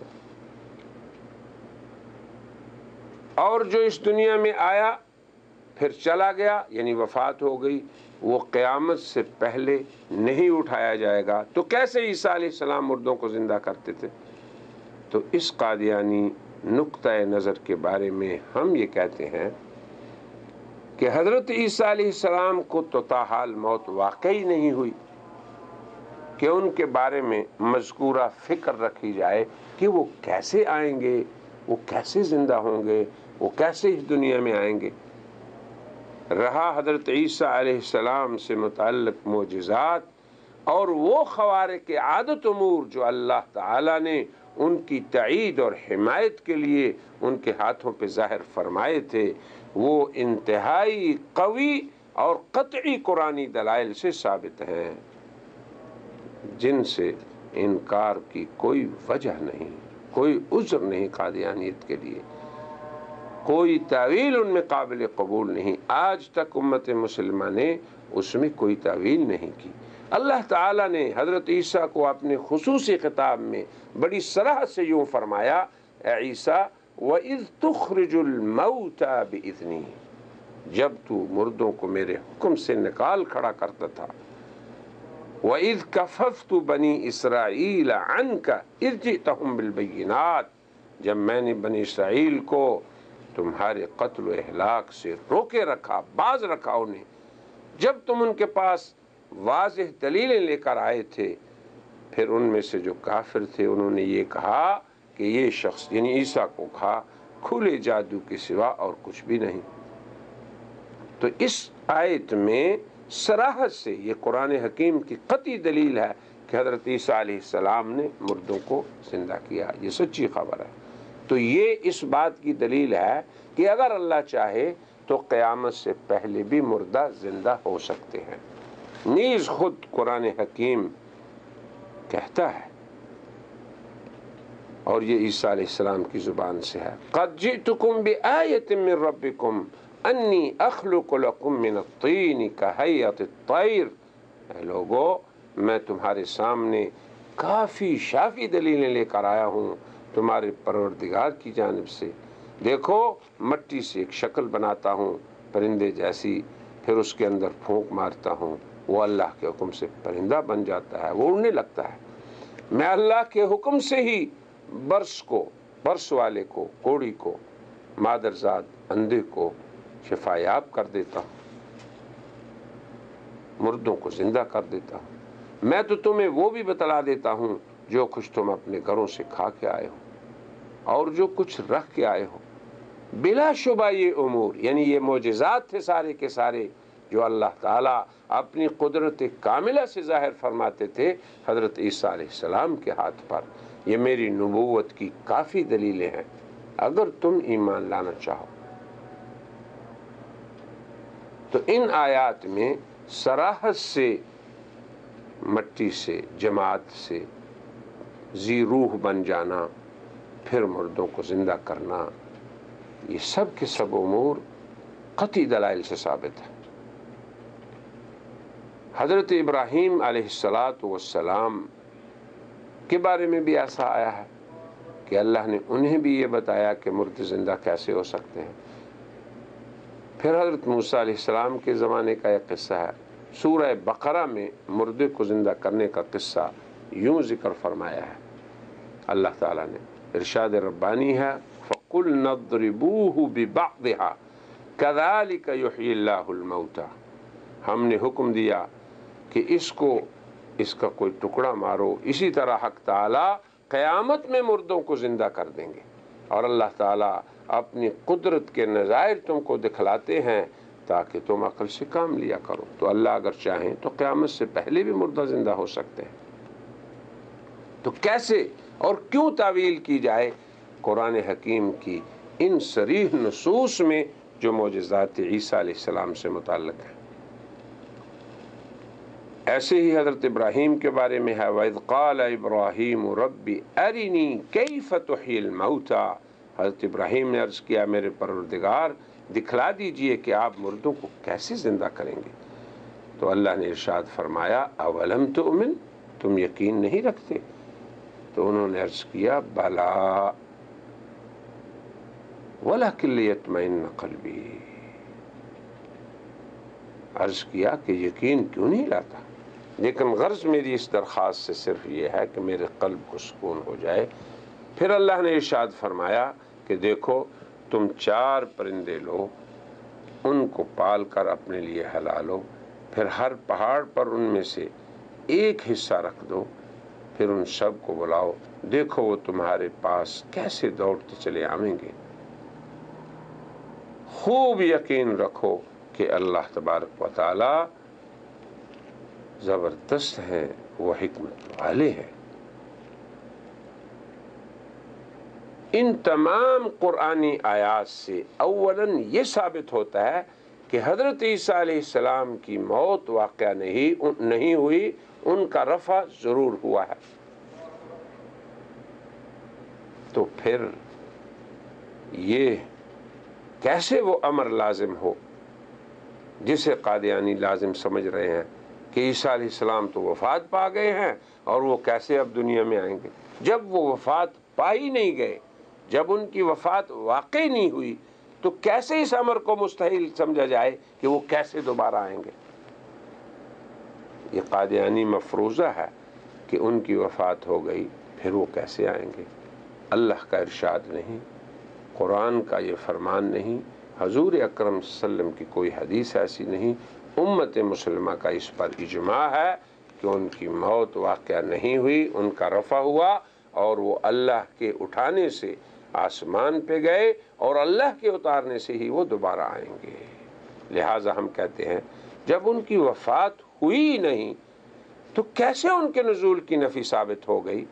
اور جو اس دنیا میں آیا پھر چلا گیا یعنی وفات ہو گئی، وہ قیامت سے پہلے نہیں اٹھایا جائے گا، تو کیسے عیسیٰ علیہ السلام مردوں کو زندہ کرتے تھے؟ تو اس قادیانی نقطۂ نظر کے بارے میں ہم یہ کہتے ہیں کہ حضرت عیسیٰ علیہ السلام کو تو تاحال موت واقعی نہیں ہوئی کہ ان کے بارے میں مذکورہ فکر رکھی جائے کہ وہ کیسے آئیں گے، وہ کیسے زندہ ہوں گے، وہ کیسے اس دنیا میں آئیں گے۔ رہا حضرت عیسیٰ علیہ السلام سے متعلق معجزات اور وہ خوارق عادت امور جو اللہ تعالیٰ نے ان کی تائید اور حمایت کے لیے ان کے ہاتھوں پہ ظاہر فرمائے تھے، وہ انتہائی قوی اور قطعی قرآنی دلائل سے ثابت ہیں، جن سے انکار کی کوئی وجہ نہیں، کوئی عذر نہیں قادیانیت کے لیے، کوئی تعویل ان میں قابل قبول نہیں۔ آج تک امت مسلمہ نے اس میں کوئی تعویل نہیں کی۔ اللہ تعالیٰ نے حضرت عیسیٰ کو اپنے خصوصی خطاب میں بڑی صراحت سے یوں فرمایا، اے عیسیٰ وَإِذْ تُخْرِجُ الْمَوْتَى بِإِذْنِي، جب تو مردوں کو میرے حکم سے نکال کھڑا کرتا تھا، وَإِذْ كَفَفْتُ بَنِي إِسْرَائِيلَ عَنْكَ إِذْ جِئْتَهُمْ بِالْبَيِّنَاتِ، جب میں نے بنی اسرائیل کو تمہارے قتل و اہلاک سے روکے رکھا، باز رکھا انہیں، جب تم ان کے پاس واضح دلیلیں لے کر آئے تھے، پھر ان میں سے جو کافر تھے انہوں نے یہ کہا کہ یہ شخص یعنی عیسیٰ کو کہا کھلے جادو کے سوا اور کچھ بھی نہیں۔ تو اس آیت میں صراحت سے یہ قرآن حکیم کی قطعی دلیل ہے کہ حضرت عیسیٰ علیہ السلام نے مردوں کو زندہ کیا، یہ سچی خبر ہے۔ تو یہ اس بات کی دلیل ہے کہ اگر اللہ چاہے تو قیامت سے پہلے بھی مردہ زندہ ہو سکتے ہیں۔ نیز خود قرآن حکیم کہتا ہے، اور یہ عیسیٰ علیہ السلام کی زبان سے ہے، قد جئتکم بآیۃ من ربکم انی اخلق لکم من الطین کہیئۃ الطیر۔ اے لوگو، میں تمہارے سامنے کافی شافی دلیلیں لے کر آیا ہوں تمہارے پروردگار کی جانب سے۔ دیکھو، مٹی سے ایک شکل بناتا ہوں پرندے جیسی، پھر اس کے اندر پھونک مارتا ہوں، وہ اللہ کے حکم سے پرندہ بن جاتا ہے، وہ اڑنے لگتا ہے۔ میں اللہ کے حکم سے ہی برس والے کو، کوڑی کو، مادرزاد اندھے کو شفا یاب کر دیتا ہوں، مردوں کو زندہ کر دیتا ہوں۔ میں تو تمہیں وہ بھی بتلا دیتا ہوں جو کچھ تم اپنے گھروں سے کھا کے آئے ہو اور جو کچھ رکھ کے آئے ہو۔ بلا شبہ یہ امور، یعنی یہ معجزات تھے سارے کے سارے جو اللہ تعالیٰ اپنی قدرت کاملہ سے ظاہر فرماتے تھے حضرت عیسیٰ علیہ السلام کے ہاتھ پر، یہ میری نبوت کی کافی دلیلیں ہیں اگر تم ایمان لانا چاہو۔ تو ان آیات میں صراحت سے مٹی سے، جماعت سے ذی روح بن جانا، پھر مردوں کو زندہ کرنا، یہ سب کے سب امور قطعی دلائل سے ثابت ہے۔ حضرت ابراہیم علیہ السلام کے بارے میں بھی ایسا آیا ہے کہ اللہ نے انہیں بھی یہ بتایا کہ مردے زندہ کیسے ہو سکتے ہیں۔ پھر حضرت موسیٰ علیہ السلام کے زمانے کا ایک قصہ ہے، سورہ بقرہ میں مردے کو زندہ کرنے کا قصہ یوں ذکر فرمایا ہے۔ اللہ تعالیٰ نے ارشاد ربانی ہے، فَقُلْنَا اضْرِبُوهُ بِبَعْضِهَا كَذَلِكَ يُحْيِي اللَّهُ الْمَوْتَى۔ ہم نے حکم دیا کہ اس کا کوئی ٹکڑا مارو، اسی طرح حق تعالیٰ قیامت میں مردوں کو زندہ کر دیں گے، اور اللہ تعالیٰ اپنی قدرت کے نظائر تم کو دکھلاتے ہیں تاکہ تم عقل سے کام لیا کرو۔ تو اللہ اگر چاہیں تو قیامت سے پہلے بھی مردہ زندہ ہو سکتے ہیں۔ تو کیسے اور کیوں تعویل کی جائے قرآن حکیم کی ان صریح نصوص میں جو معجزات عیسیٰ علیہ السلام سے متعلق ہیں؟ ایسے ہی حضرت ابراہیم کے بارے میں ہے، وَإِذْ قَالَ إِبْرَاهِيمُ رَبِّ أَرِنِي كَيْفَ تُحْيِي الْمَوْتَى۔ حضرت ابراہیم نے عرض کیا، میرے پروردگار دکھلا دیجئے کہ آپ مردوں کو کیسے زندہ کریں گے۔ تو اللہ نے ارشاد فرمایا، اولم تؤمن، تم یقین نہیں رکھتے؟ تو انہوں نے عرض کیا، بلا وَلَكِنْ لِيَطْمَئِنَّ قَلْبِي۔ عرض کیا کہ یقین کیوں نہیں لاتا، لیکن غرض میری اس درخواست سے صرف یہ ہے کہ میرے قلب کو سکون ہو جائے۔ پھر اللہ نے ارشاد فرمایا کہ دیکھو، تم 4 پرندے لو، ان کو پال کر اپنے لیے حلالو، پھر ہر پہاڑ پر ان میں سے ایک حصہ رکھ دو، پھر ان سب کو بلاؤ، دیکھو وہ تمہارے پاس کیسے دوڑتے چلے آئیں گے۔ خوب یقین رکھو کہ اللہ تبارک و تعالی زبردست ہیں، وہ حکمت والے ہیں۔ ان تمام قرآنی آیات سے اولاً یہ ثابت ہوتا ہے کہ حضرت عیسیٰ علیہ السلام کی موت واقعہ نہیں ہوئی، ان کا رفع ضرور ہوا ہے۔ تو پھر یہ کیسے وہ امر لازم ہو جسے قادیانی لازم سمجھ رہے ہیں کہ عیسیٰ علیہ السلام تو وفات پا گئے ہیں اور وہ کیسے اب دنیا میں آئیں گے؟ جب وہ وفات پا ہی نہیں گئے، جب ان کی وفات واقع نہیں ہوئی، تو کیسے اس امر کو مستحیل سمجھا جائے کہ وہ کیسے دوبارہ آئیں گے؟ یہ قادیانی مفروضہ ہے کہ ان کی وفات ہو گئی پھر وہ کیسے آئیں گے۔ اللہ کا ارشاد نہیں، قرآن کا یہ فرمان نہیں، حضور اکرم صلی اللہ علیہ وسلم کی کوئی حدیث ایسی نہیں، امت مسلمہ کا اس پر اجماع ہے کہ ان کی موت واقعہ نہیں ہوئی، ان کا رفع ہوا اور وہ اللہ کے اٹھانے سے آسمان پہ گئے اور اللہ کے اتارنے سے ہی وہ دوبارہ آئیں گے۔ لہٰذا ہم کہتے ہیں جب ان کی وفات ہوئی نہیں تو کیسے ان کے نزول کی نفی ثابت ہو گئی؟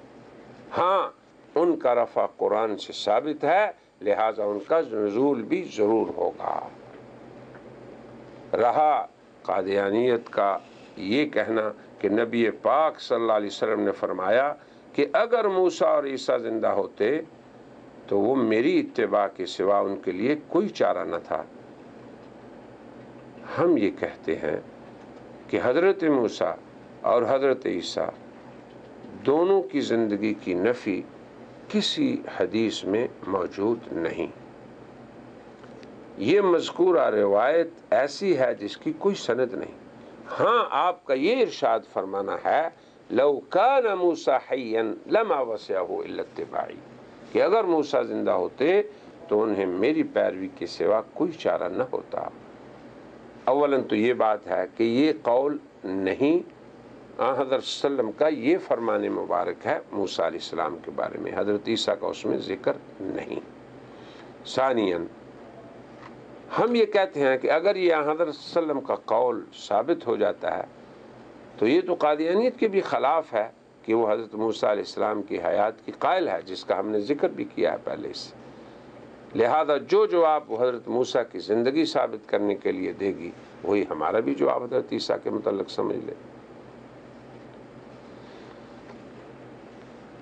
ہاں، ان کا رفع قرآن سے ثابت ہے، لہٰذا ان کا نزول بھی ضرور ہوگا۔ رہا قادیانیت کا یہ کہنا کہ نبی پاک صلی اللہ علیہ وسلم نے فرمایا کہ اگر موسیٰ اور عیسیٰ زندہ ہوتے تو وہ میری اتباع کے سوا ان کے لیے کوئی چارہ نہ تھا۔ ہم یہ کہتے ہیں کہ حضرت موسیٰ اور حضرت عیسیٰ دونوں کی زندگی کی نفی کسی حدیث میں موجود نہیں۔ یہ مذکورہ روایت ایسی ہے جس کی کوئی سند نہیں۔ ہاں آپ کا یہ ارشاد فرمانا ہے لو کان موسیٰ حیا لما وسعہ الا اتباعی، کہ اگر موسیٰ زندہ ہوتے تو انہیں میری پیروی کے سوا کوئی چارہ نہ ہوتا۔ اولاً تو یہ بات ہے کہ یہ قول نہیں، حضرت صلی اللہ علیہ وسلم کا یہ فرمان مبارک ہے موسیٰ علیہ السلام کے بارے میں، حضرت عیسیٰ کا اس میں ذکر نہیں۔ ثانیاً ہم یہ کہتے ہیں کہ اگر یہ حضرت صلی اللہ علیہ وسلم کا قول ثابت ہو جاتا ہے تو یہ تو قادیانیت کے بھی خلاف ہے کہ وہ حضرت موسیٰ علیہ السلام کی حیات کی قائل ہے، جس کا ہم نے ذکر بھی کیا ہے پہلے سے۔ لہذا جو جواب وہ حضرت موسیٰ کی زندگی ثابت کرنے کے لیے دے گی وہی ہمارا بھی جواب حضرت عیسیٰ کے متعلق سمجھ لے۔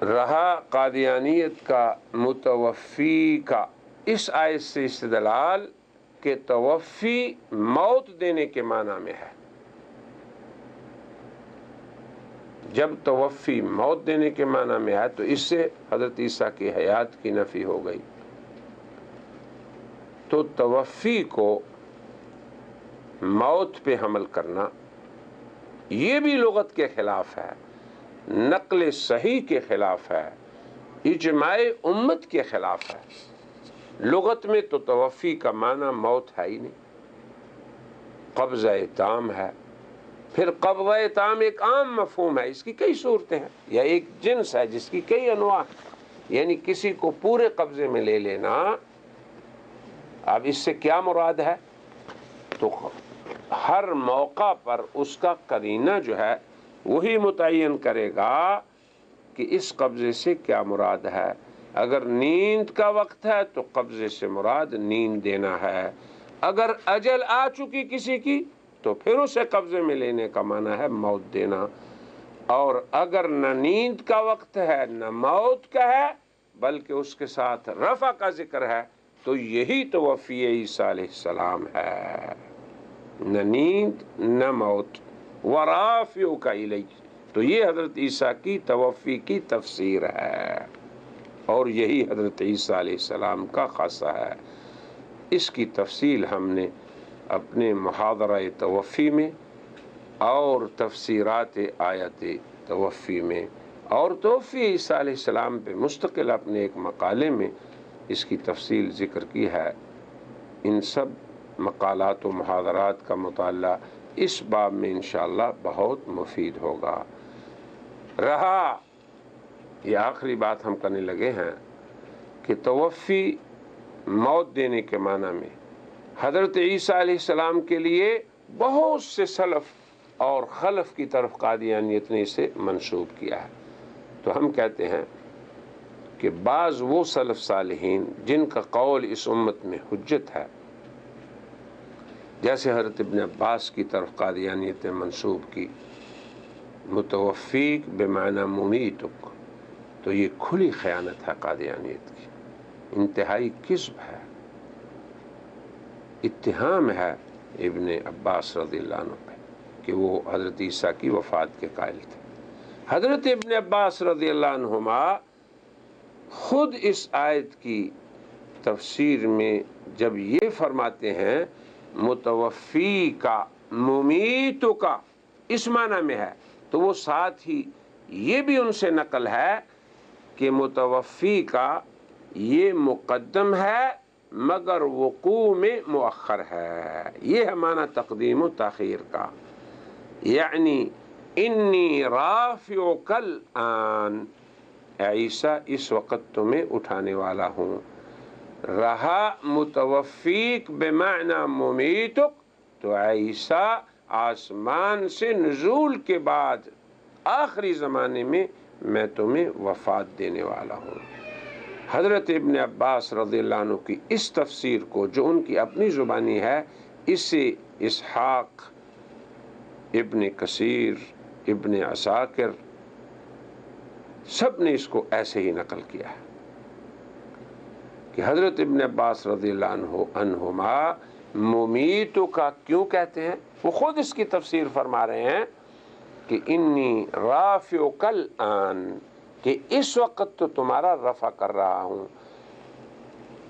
رہا قادیانیت کا متوفی کا اس آیت سے استدلال کہ توفی موت دینے کے معنی میں ہے۔ جب توفی موت دینے کے معنی میں ہے تو اس سے حضرت عیسیٰ کی حیات کی نفی ہو گئی۔ تو توفی کو موت پہ حمل کرنا یہ بھی لغت کے خلاف ہے، نقل صحیح کے خلاف ہے، اجماع امت کے خلاف ہے۔ لغت میں تو توفی کا معنی موت ہے ہی نہیں، قبضہ تام ہے۔ پھر قبضہ تام ایک عام مفہوم ہے، اس کی کئی صورتیں ہیں، یا ایک جنس ہے جس کی کئی انواع ہیں، یعنی کسی کو پورے قبضے میں لے لینا۔ اب اس سے کیا مراد ہے؟ تو ہر موقع پر اس کا قرینہ جو ہے وہی متعین کرے گا کہ اس قبضے سے کیا مراد ہے۔ اگر نیند کا وقت ہے تو قبضے سے مراد نیند دینا ہے، اگر اجل آ چکی کسی کی تو پھر اسے قبضے میں لینے کا معنی ہے موت دینا۔ اور اگر نہ نیند کا وقت ہے نہ موت کا ہے بلکہ اس کے ساتھ رفع کا ذکر ہے تو یہی توفی عیسیٰ علیہ السلام ہے، نہ نیند نہ موت۔ ورافعک الیہ، تو یہ حضرت عیسیٰ کی توفی کی تفسیر ہے، اور یہی حضرت عیسیٰ علیہ السلام کا خاصہ ہے۔ اس کی تفصیل ہم نے اپنے محاضرہ توفی میں اور تفسیرات آیت توفی میں اور توفی عیسیٰ علیہ السلام پہ مستقل اپنے ایک مقالے میں اس کی تفصیل ذکر کی ہے۔ ان سب مقالات و محاضرات کا مطالعہ اس باب میں انشاءاللہ بہت مفید ہوگا۔ رہا یہ آخری بات ہم کرنے لگے ہیں کہ توفی موت دینے کے معنی میں حضرت عیسیٰ علیہ السلام کے لیے بہت سے سلف اور خلف کی طرف قادیانیت نے اسے منسوب کیا ہے۔ تو ہم کہتے ہیں کہ بعض وہ سلف صالحین جن کا قول اس امت میں حجت ہے، جیسے حضرت ابن عباس کی طرف قادیانیت نے منسوب کی متوفیق بمعنی ممیتک، تو یہ کھلی خیانت ہے قادیانیت کی، انتہائی کذب ہے، اتہام ہے ابن عباس رضی اللہ عنہ پہ کہ وہ حضرت عیسیٰ کی وفات کے قائل تھے۔ حضرت ابن عباس رضی اللہ عنہما خود اس آیت کی تفسیر میں جب یہ فرماتے ہیں متوفی کا ممیتو کا اس معنی میں ہے، تو وہ ساتھ ہی یہ بھی ان سے نقل ہے کہ متوفی کا یہ مقدم ہے مگر وقوع میں مؤخر ہے، یہ ہے معنی تقدیم و تاخیر کا، یعنی انی رافعک الآن، اے عیسیٰ اس وقت تمہیں اٹھانے والا ہوں۔ رہا متوفیک بمعنی ممیتک، تو اے عیسیٰ آسمان سے نزول کے بعد آخری زمانے میں میں تمہیں وفات دینے والا ہوں۔ حضرت ابن عباس رضی اللہ عنہ کی اس تفسیر کو جو ان کی اپنی زبانی ہے اسے اسحاق ابن کثیر ابن عساکر سب نے اس کو ایسے ہی نقل کیا ہے کہ حضرت ابن عباس رضی اللہ عنہما ممیتو کا کیوں کہتے ہیں، وہ خود اس کی تفسیر فرما رہے ہیں کہ انی رافعک الآن، کہ اس وقت تو تمہارا رفع کر رہا ہوں،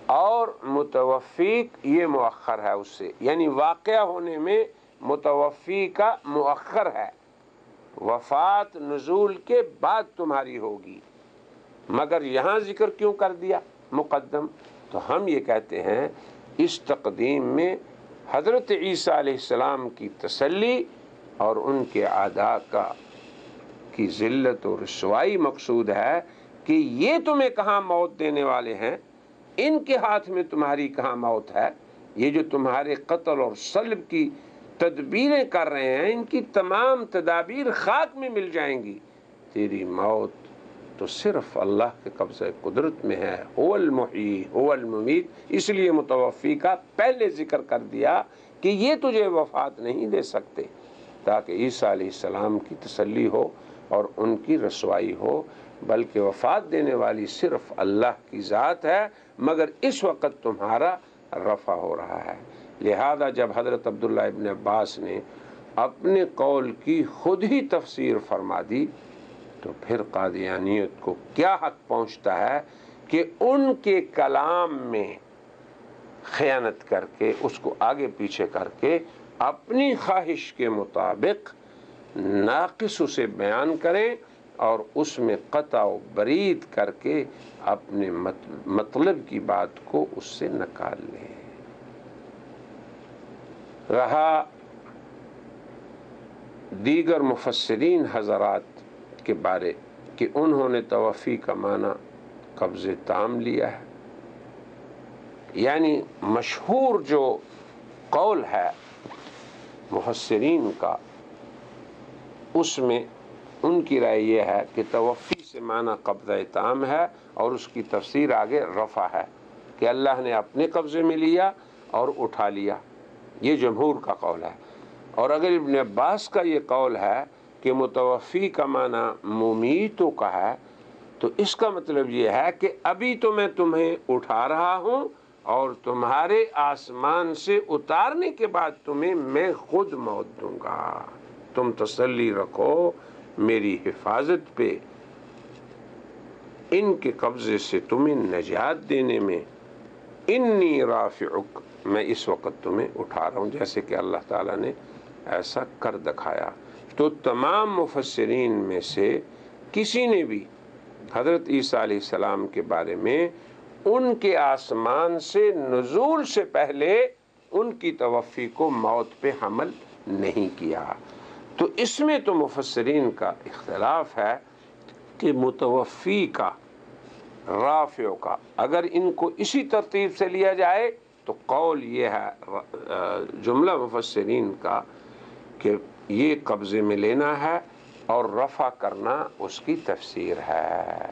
اور متوفیق یہ مؤخر ہے اس سے، یعنی واقعہ ہونے میں متوفی کا مؤخر ہے، وفات نزول کے بعد تمہاری ہوگی، مگر یہاں ذکر کیوں کر دیا مقدم؟ تو ہم یہ کہتے ہیں اس تقدیم میں حضرت عیسیٰ علیہ السلام کی تسلی اور ان کے اعداء کی ذلت و رسوائی مقصود ہے کہ یہ تمہیں کہاں موت دینے والے ہیں، ان کے ہاتھ میں تمہاری کہاں موت ہے، یہ جو تمہارے قتل اور صلب کی تدبیریں کر رہے ہیں ان کی تمام تدابیر خاک میں مل جائیں گی، تیری موت تو صرف اللہ کے قبضہ قدرت میں ہے، هو المحیی هو المیت، اس لیے متوفی کا پہلے ذکر کر دیا کہ یہ تجھے وفات نہیں دے سکتے، تاکہ عیسیٰ علیہ السلام کی تسلی ہو اور ان کی رسوائی ہو، بلکہ وفات دینے والی صرف اللہ کی ذات ہے، مگر اس وقت تمہارا رفع ہو رہا ہے۔ لہذا جب حضرت عبداللہ ابن عباس نے اپنے قول کی خود ہی تفسیر فرما دی تو پھر قادیانیت کو کیا حق پہنچتا ہے کہ ان کے کلام میں خیانت کر کے اس کو آگے پیچھے کر کے اپنی خواہش کے مطابق ناقص اسے بیان کریں اور اس میں قطع و برید کر کے اپنے مطلب کی بات کو اس سے نکال لیں۔ رہا دیگر مفسرین حضرات کے بارے کہ انہوں نے توفی کا معنی قبض تام لیا ہے، یعنی مشہور جو قول ہے مفسرین کا، اس میں ان کی رائے یہ ہے کہ توفی سے معنی قبضہ تام ہے، اور اس کی تفسیر آگے رفع ہے کہ اللہ نے اپنے قبضے میں لیا اور اٹھا لیا، یہ جمہور کا قول ہے۔ اور اگر ابن عباس کا یہ قول ہے کہ متوفی کا معنی ممیتو کا ہے، تو اس کا مطلب یہ ہے کہ ابھی تو میں تمہیں اٹھا رہا ہوں اور تمہارے آسمان سے اتارنے کے بعد تمہیں میں خود موت دوں گا، تم تسلی رکھو میری حفاظت پہ، ان کے قبضے سے تمہیں نجات دینے میں، انی رافعک، میں اس وقت تمہیں اٹھا رہا ہوں، جیسے کہ اللہ تعالیٰ نے ایسا کر دکھایا۔ تو تمام مفسرین میں سے کسی نے بھی حضرت عیسیٰ علیہ السلام کے بارے میں ان کے آسمان سے نزول سے پہلے ان کی توفی کو موت پہ حمل نہیں کیا۔ تو اس میں تو مفسرین کا اختلاف ہے کہ متوفی کا، رافع کا، اگر ان کو اسی ترتیب سے لیا جائے تو قول یہ ہے جملہ مفسرین کا کہ یہ قبضے میں لینا ہے اور رفع کرنا اس کی تفسیر ہے۔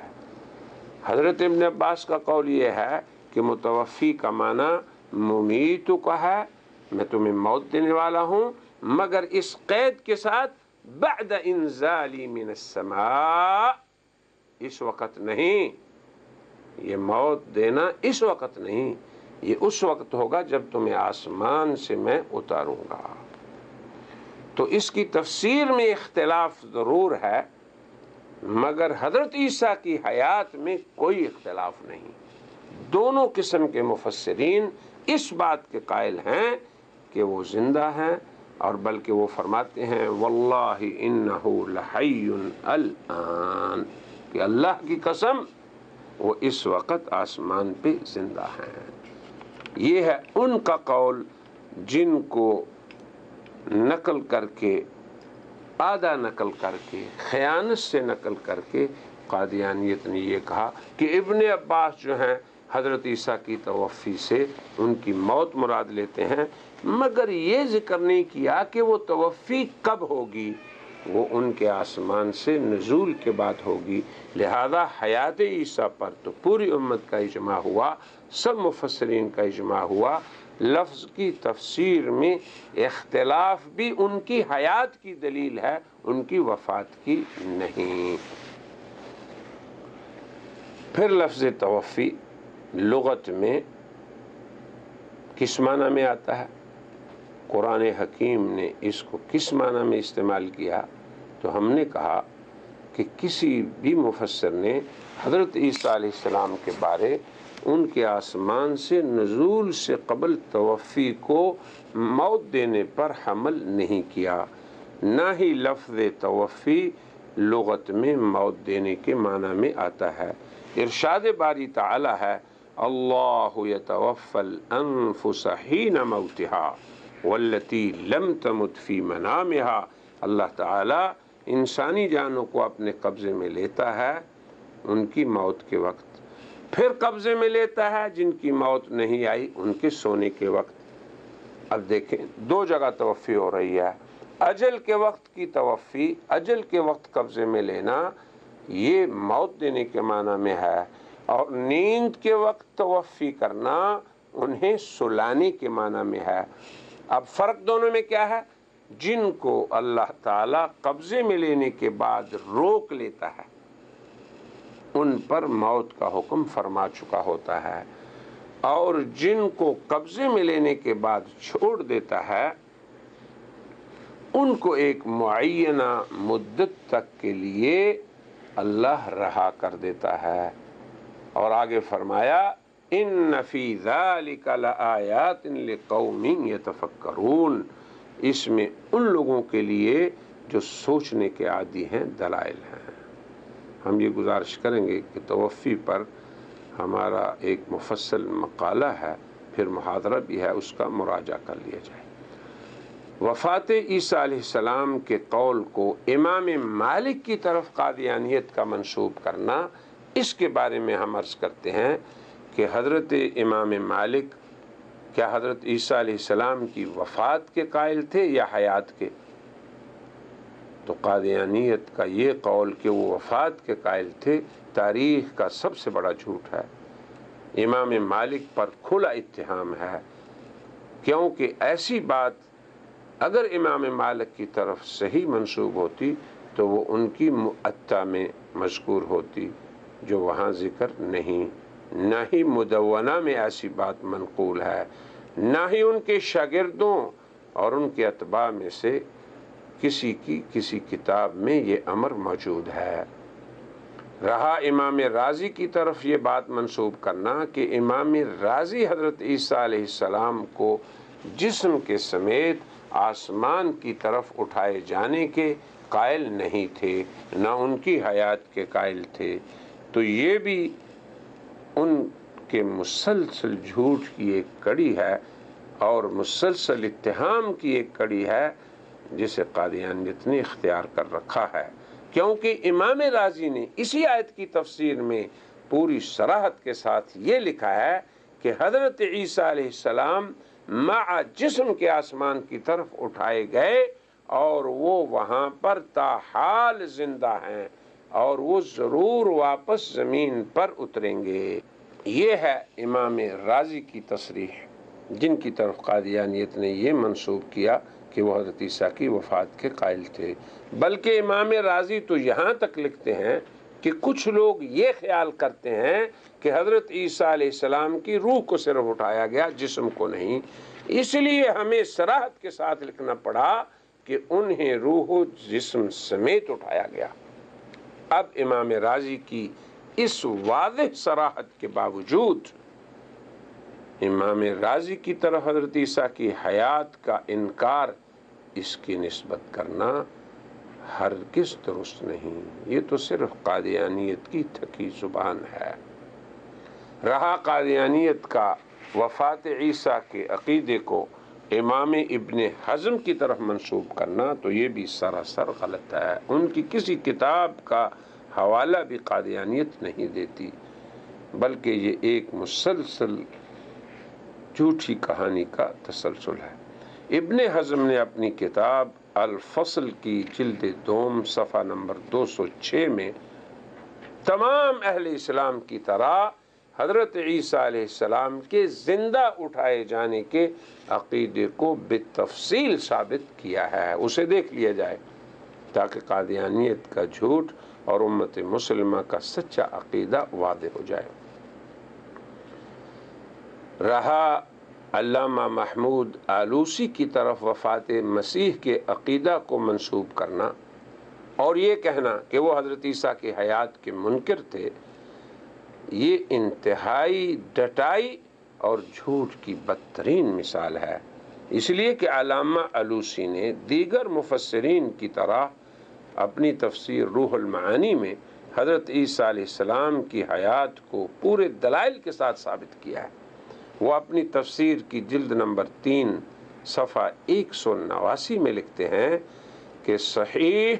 حضرت ابن عباس کا قول یہ ہے کہ متوفی کا معنی ممیتو کا ہے، میں تمہیں موت دینے والا ہوں، مگر اس قید کے ساتھ بعد انزالی من السماء، اس وقت نہیں، یہ موت دینا اس وقت نہیں، یہ اس وقت ہوگا جب تمہیں آسمان سے میں اتاروں گا۔ تو اس کی تفسیر میں اختلاف ضرور ہے، مگر حضرت عیسیٰ کی حیات میں کوئی اختلاف نہیں۔ دونوں قسم کے مفسرین اس بات کے قائل ہیں کہ وہ زندہ ہیں، اور بلکہ وہ فرماتے ہیں واللہ انہ لحی الآن، کہ اللہ کی قسم وہ اس وقت آسمان پہ زندہ ہیں۔ یہ ہے ان کا قول جن کو نقل کر کے، آدھا نقل کر کے، خیانت سے نقل کر کے قادیانیت نے یہ کہا کہ ابن عباس جو ہیں حضرت عیسیٰ کی توفی سے ان کی موت مراد لیتے ہیں، مگر یہ ذکر نہیں کیا کہ وہ توفی کب ہوگی، وہ ان کے آسمان سے نزول کے بعد ہوگی۔ لہذا حیات عیسیٰ پر تو پوری امت کا اجماع ہوا، سب مفسرین کا اجماع ہوا، لفظ کی تفسیر میں اختلاف بھی ان کی حیات کی دلیل ہے، ان کی وفات کی نہیں۔ پھر لفظ توفی لغت میں کس معنی میں آتا ہے؟ قرآن حکیم نے اس کو کس معنی میں استعمال کیا؟ تو ہم نے کہا کہ کسی بھی مفسر نے حضرت عیسیٰ علیہ السلام کے بارے ان کے آسمان سے نزول سے قبل توفی کو موت دینے پر حمل نہیں کیا، نہ ہی لفظ توفی لغت میں موت دینے کے معنی میں آتا ہے۔ ارشاد باری تعالی ہے، اللہ یتوفی الانفس حین موتها والتی لم تمت فی منامها۔ اللہ تعالی انسانی جانوں کو اپنے قبضے میں لیتا ہے ان کی موت کے وقت، پھر قبضے میں لیتا ہے جن کی موت نہیں آئی ان کے سونے کے وقت۔ اب دیکھیں دو جگہ توفی ہو رہی ہے، اجل کے وقت کی توفی، اجل کے وقت قبضے میں لینا یہ موت دینے کے معنی میں ہے، اور نیند کے وقت توفی کرنا انہیں سلانے کے معنی میں ہے۔ اب فرق دونوں میں کیا ہے؟ جن کو اللہ تعالیٰ قبضے میں لینے کے بعد روک لیتا ہے ان پر موت کا حکم فرما چکا ہوتا ہے، اور جن کو قبضے میں لینے کے بعد چھوڑ دیتا ہے ان کو ایک معینہ مدت تک کے لیے اللہ رہا کر دیتا ہے۔ اور آگے فرمایا ان فی ذلک لآیات لقوم یتفکرون، اس میں ان لوگوں کے لیے جو سوچنے کے عادی ہیں دلائل ہیں۔ ہم یہ گزارش کریں گے کہ توفی پر ہمارا ایک مفصل مقالہ ہے، پھر محاضرہ بھی ہے، اس کا مراجعہ کر لیا جائے۔ وفات عیسیٰ علیہ السلام کے قول کو امام مالک کی طرف قادیانیت کا منسوب کرنا، اس کے بارے میں ہم عرض کرتے ہیں کہ حضرت امام مالک کیا حضرت عیسیٰ علیہ السلام کی وفات کے قائل تھے یا حیات کے؟ تو قادیانیت کا یہ قول کہ وہ وفات کے قائل تھے تاریخ کا سب سے بڑا جھوٹ ہے، امام مالک پر کھلا اتہام ہے، کیونکہ ایسی بات اگر امام مالک کی طرف صحیح منسوب ہوتی تو وہ ان کی مؤطا میں مذکور ہوتی، جو وہاں ذکر نہیں، نہ ہی مدونہ میں ایسی بات منقول ہے، نہ ہی ان کے شاگردوں اور ان کے اتباع میں سے کسی کی کسی کتاب میں یہ امر موجود ہے۔ رہا امام رازی کی طرف یہ بات منسوب کرنا کہ امام رازی حضرت عیسیٰ علیہ السلام کو جسم کے سمیت آسمان کی طرف اٹھائے جانے کے قائل نہیں تھے، نہ ان کی حیات کے قائل تھے، تو یہ بھی ان کے مسلسل جھوٹ کی ایک کڑی ہے اور مسلسل اتہام کی ایک کڑی ہے جسے قادیانیت نے اختیار کر رکھا ہے، کیونکہ امام رازی نے اسی آیت کی تفسیر میں پوری صراحت کے ساتھ یہ لکھا ہے کہ حضرت عیسیٰ علیہ السلام مع جسم کے آسمان کی طرف اٹھائے گئے اور وہ وہاں پر تاحال زندہ ہیں اور وہ ضرور واپس زمین پر اتریں گے۔ یہ ہے امام رازی کی تصریح، جن کی طرف قادیانیت نے یہ منسوب کیا کہ وہ حضرت عیسیٰ کی وفات کے قائل تھے۔ بلکہ امام رازی تو یہاں تک لکھتے ہیں کہ کچھ لوگ یہ خیال کرتے ہیں کہ حضرت عیسیٰ علیہ السلام کی روح کو صرف اٹھایا گیا، جسم کو نہیں، اس لیے ہمیں صراحت کے ساتھ لکھنا پڑا کہ انہیں روح و جسم سمیت اٹھایا گیا۔ اب امام رازی کی اس واضح صراحت کے باوجود امام رازی کی طرف حضرت عیسیٰ کی حیات کا انکار، اس کی نسبت کرنا ہرگز درست نہیں، یہ تو صرف قادیانیت کی تھکی زبان ہے۔ رہا قادیانیت کا وفات عیسیٰ کے عقیدے کو امام ابن حزم کی طرف منسوب کرنا تو یہ بھی سراسر غلط ہے، ان کی کسی کتاب کا حوالہ بھی قادیانیت نہیں دیتی، بلکہ یہ ایک مسلسل جھوٹی کہانی کا تسلسل ہے۔ ابن حزم نے اپنی کتاب الفصل کی جلد دوم صفحہ نمبر 206 میں تمام اہل اسلام کی طرح حضرت عیسیٰ علیہ السلام کے زندہ اٹھائے جانے کے عقیدے کو بالتفصیل ثابت کیا ہے، اسے دیکھ لیا جائے تاکہ قادیانیت کا جھوٹ اور امت مسلمہ کا سچا عقیدہ واضح ہو جائے۔ رہا علامہ محمود آلوسی کی طرف وفات مسیح کے عقیدہ کو منسوب کرنا اور یہ کہنا کہ وہ حضرت عیسیٰ کی حیات کے منکر تھے، یہ انتہائی ڈٹائی اور جھوٹ کی بدترین مثال ہے، اس لیے کہ علامہ آلوسی نے دیگر مفسرین کی طرح اپنی تفسیر روح المعانی میں حضرت عیسیٰ علیہ السلام کی حیات کو پورے دلائل کے ساتھ ثابت کیا ہے۔ وہ اپنی تفسیر کی جلد نمبر 3 صفحہ 189 میں لکھتے ہیں کہ صحیح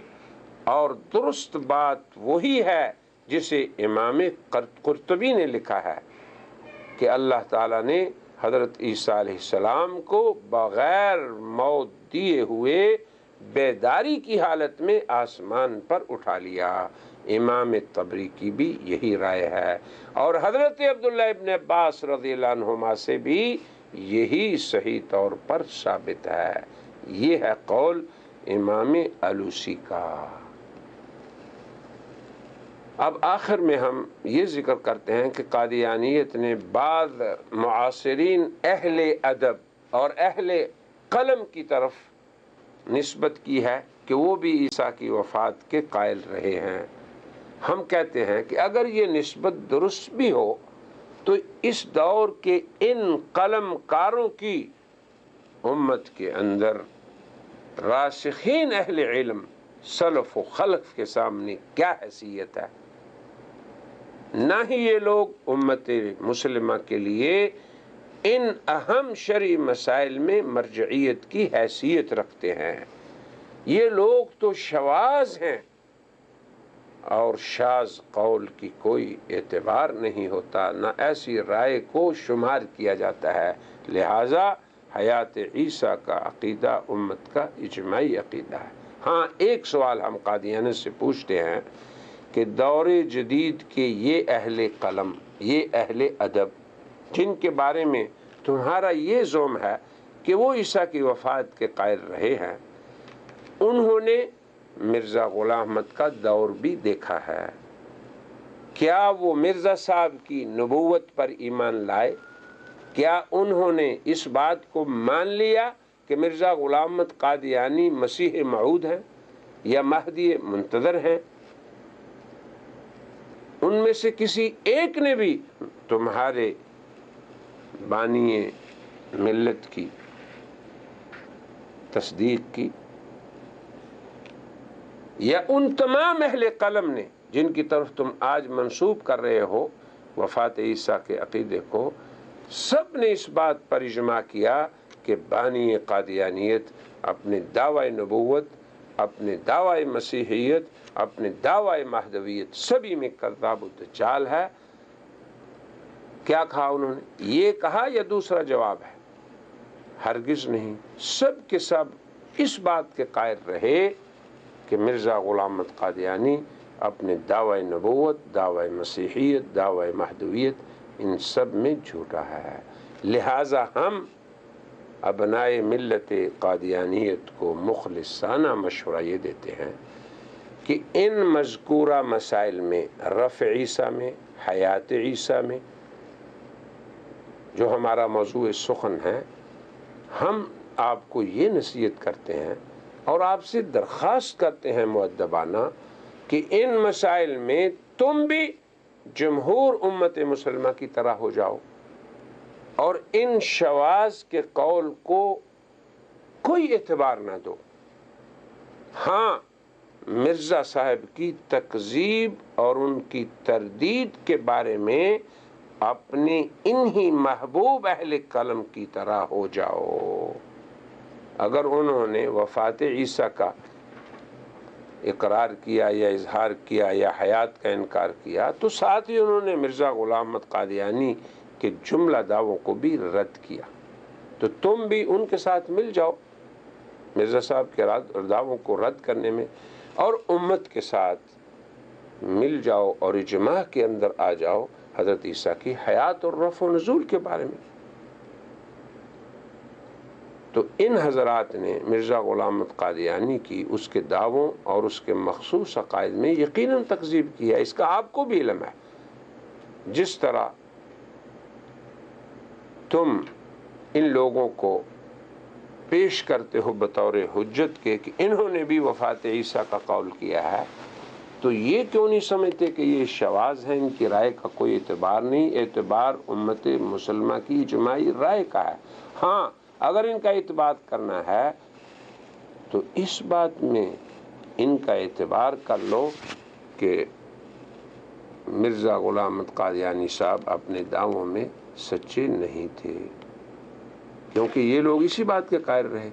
اور درست بات وہی ہے جسے امام قرطبی نے لکھا ہے کہ اللہ تعالیٰ نے حضرت عیسیٰ علیہ السلام کو بغیر موت دیے ہوئے بیداری کی حالت میں آسمان پر اٹھا لیا۔ امام طبری کی بھی یہی رائے ہے اور حضرت عبداللہ ابن عباس رضی اللہ عنہما سے بھی یہی صحیح طور پر ثابت ہے۔ یہ ہے قول امام آلوسی کا۔ اب آخر میں ہم یہ ذکر کرتے ہیں کہ قادیانیت نے بعض معاصرین اہل ادب اور اہل قلم کی طرف نسبت کی ہے کہ وہ بھی عیسیٰ کی وفات کے قائل رہے ہیں۔ ہم کہتے ہیں کہ اگر یہ نسبت درست بھی ہو تو اس دور کے ان قلم کاروں کی امت کے اندر راسخین اہل علم سلف و خلف کے سامنے کیا حیثیت ہے؟ نہ ہی یہ لوگ امت مسلمہ کے لیے ان اہم شرعی مسائل میں مرجعیت کی حیثیت رکھتے ہیں۔ یہ لوگ تو شواذ ہیں اور شاذ قول کی کوئی اعتبار نہیں ہوتا، نہ ایسی رائے کو شمار کیا جاتا ہے۔ لہٰذا حیات عیسیٰ کا عقیدہ امت کا اجماعی عقیدہ ہے۔ ہاں، ایک سوال ہم قادیانیت سے پوچھتے ہیں کہ دور جدید کے یہ اہل قلم، یہ اہل ادب جن کے بارے میں تمہارا یہ زعم ہے کہ وہ عیسیٰ کی وفات کے قائل رہے ہیں، انہوں نے مرزا غلام احمد کا دور بھی دیکھا ہے۔ کیا وہ مرزا صاحب کی نبوت پر ایمان لائے؟ کیا انہوں نے اس بات کو مان لیا کہ مرزا غلام احمد قادیانی مسیح موعود ہیں یا مہدی منتظر ہیں؟ ان میں سے کسی ایک نے بھی تمہارے بانی ملت کی تصدیق کی؟ یا ان تمام اہل قلم نے جن کی طرف تم آج منسوب کر رہے ہو وفات عیسیٰ کے عقیدے کو، سب نے اس بات پر اجماع کیا کہ بانی قادیانیت اپنے دعوی نبوت، اپنے دعوی مسیحیت، اپنے دعوی مہدویت سبھی میں کذاب و دجال ہے؟ کیا کہا انہوں نے؟ یہ کہا یا دوسرا جواب ہے؟ ہرگز نہیں، سب کے سب اس بات کے قائل رہے کہ مرزا غلام احمد قادیانی اپنے دعوی نبوت، دعوی مسیحیت، دعوی مہدویت ان سب میں جھوٹا ہے۔ لہٰذا ہم ابنائے ملت قادیانیت کو مخلصانہ مشورہ یہ دیتے ہیں کہ ان مذکورہ مسائل میں، رفع عیسیٰ میں، حیات عیسیٰ میں، جو ہمارا موضوع سخن ہے، ہم آپ کو یہ نصیحت کرتے ہیں اور آپ سے درخواست کرتے ہیں مؤدبانہ کہ ان مسائل میں تم بھی جمہور امت مسلمہ کی طرح ہو جاؤ اور ان شواذ کے قول کو کوئی اعتبار نہ دو۔ ہاں، مرزا صاحب کی تکذیب اور ان کی تردید کے بارے میں اپنے انہی محبوب اہل قلم کی طرح ہو جاؤ۔ اگر انہوں نے وفات عیسیٰ کا اقرار کیا یا اظہار کیا یا حیات کا انکار کیا تو ساتھ ہی انہوں نے مرزا غلام احمد قادیانی کے جملہ دعووں کو بھی رد کیا، تو تم بھی ان کے ساتھ مل جاؤ مرزا صاحب کے دعووں کو رد کرنے میں اور امت کے ساتھ مل جاؤ اور اجماع کے اندر آ جاؤ حضرت عیسیٰ کی حیات اور رفع و نزول کے بارے میں۔ تو ان حضرات نے مرزا غلام احمد قادیانی کی اس کے دعووں اور اس کے مخصوص عقائد میں یقیناً تکذیب کی ہے، اس کا آپ کو بھی علم ہے۔ جس طرح تم ان لوگوں کو پیش کرتے ہو بطور حجت کے کہ انہوں نے بھی وفات عیسیٰ کا قول کیا ہے، تو یہ کیوں نہیں سمجھتے کہ یہ شواذ ہیں، ان کی رائے کا کوئی اعتبار نہیں، اعتبار امت مسلمہ کی اجماعی رائے کا ہے۔ ہاں اگر ان کا اعتبار کرنا ہے تو اس بات میں ان کا اعتبار کر لو کہ مرزا غلام احمد قادیانی صاحب اپنے دعووں میں سچے نہیں تھے، کیونکہ یہ لوگ اسی بات کے قائل رہے۔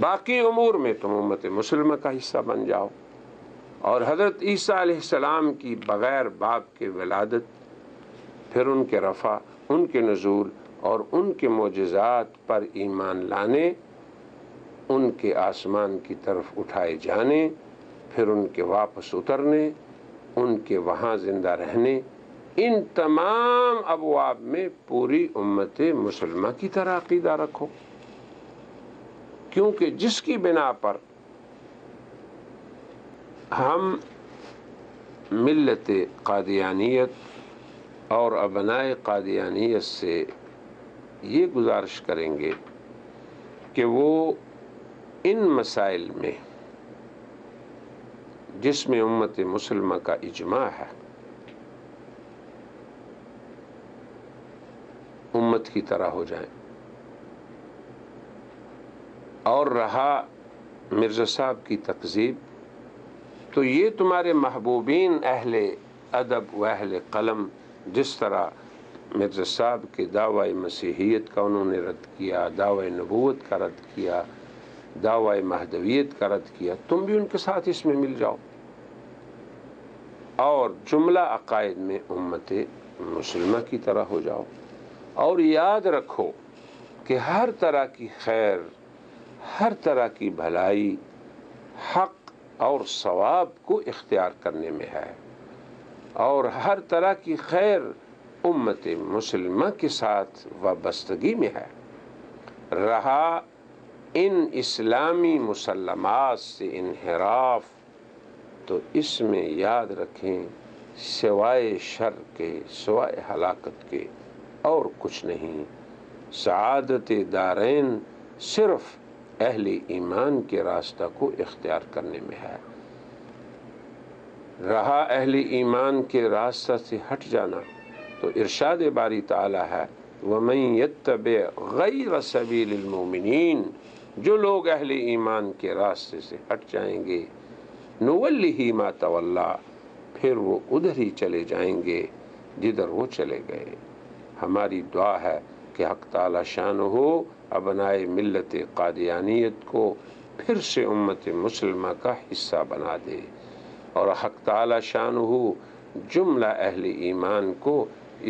باقی امور میں تم امت مسلمہ کا حصہ بن جاؤ، اور حضرت عیسیٰ علیہ السلام کی بغیر باپ کے ولادت، پھر ان کے رفع، ان کے نزول اور ان کے معجزات پر ایمان لانے، ان کے آسمان کی طرف اٹھائے جانے، پھر ان کے واپس اترنے، ان کے وہاں زندہ رہنے، ان تمام ابواب میں پوری امت مسلمہ کی طرح عقیدہ رکھو، کیونکہ جس کی بنا پر ہم ملت قادیانیت اور ابنائے قادیانیت سے یہ گزارش کریں گے کہ وہ ان مسائل میں جس میں امت مسلمہ کا اجماع ہے، امت کی طرح ہو جائیں۔ اور رہا مرزا صاحب کی تکذیب، تو یہ تمہارے محبوبین اہل ادب و اہل قلم جس طرح مرزا صاحب کے دعوی مسیحیت کا انہوں نے رد کیا، دعوی نبوت کا رد کیا، دعوی مہدویت کا رد کیا، تم بھی ان کے ساتھ اس میں مل جاؤ اور جملہ عقائد میں امت مسلمہ کی طرح ہو جاؤ۔ اور یاد رکھو کہ ہر طرح کی خیر، ہر طرح کی بھلائی حق اور ثواب کو اختیار کرنے میں ہے، اور ہر طرح کی خیر امت مسلمہ کے ساتھ وابستگی میں ہے۔ رہا ان اسلامی مسلمات سے انحراف، تو اس میں یاد رکھیں سوائے شر کے، سوائے ہلاکت کے اور کچھ نہیں۔ سعادت دارین صرف اہل ایمان کے راستہ کو اختیار کرنے میں ہے۔ رہا اہل ایمان کے راستہ سے ہٹ جانا، تو ارشاد باری تعالی ہے وَمَن يَتَّبِعْ غَيْرَ سَبِيلِ الْمُؤْمِنِينَ، جو لوگ اہل ایمان کے راستے سے ہٹ جائیں گے، نُوَلِّهِ مَا تَوَلَّى، پھر وہ ادھر ہی چلے جائیں گے جدھر وہ چلے گئے۔ ہماری دعا ہے کہ حق تعالی شانہ ابنائے ملت قادیانیت کو پھر سے امت مسلمہ کا حصہ بنا دے، اور حق تعالی شانہ جملہ اہل ایمان کو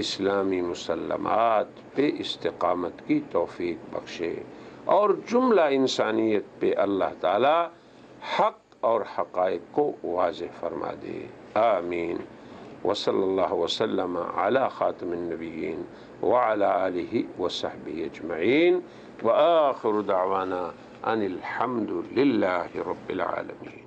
اسلامی مسلمات پہ استقامت کی توفیق بخشے، اور جملہ انسانیت پہ اللہ تعالی حق اور حقائق کو واضح فرما دے۔ آمین۔ وصلی اللہ وسلم علی خاتم النبیین وعلی آلہ وصحبہ اجمعین، وآخر دعوانا ان الحمد للہ رب العالمین۔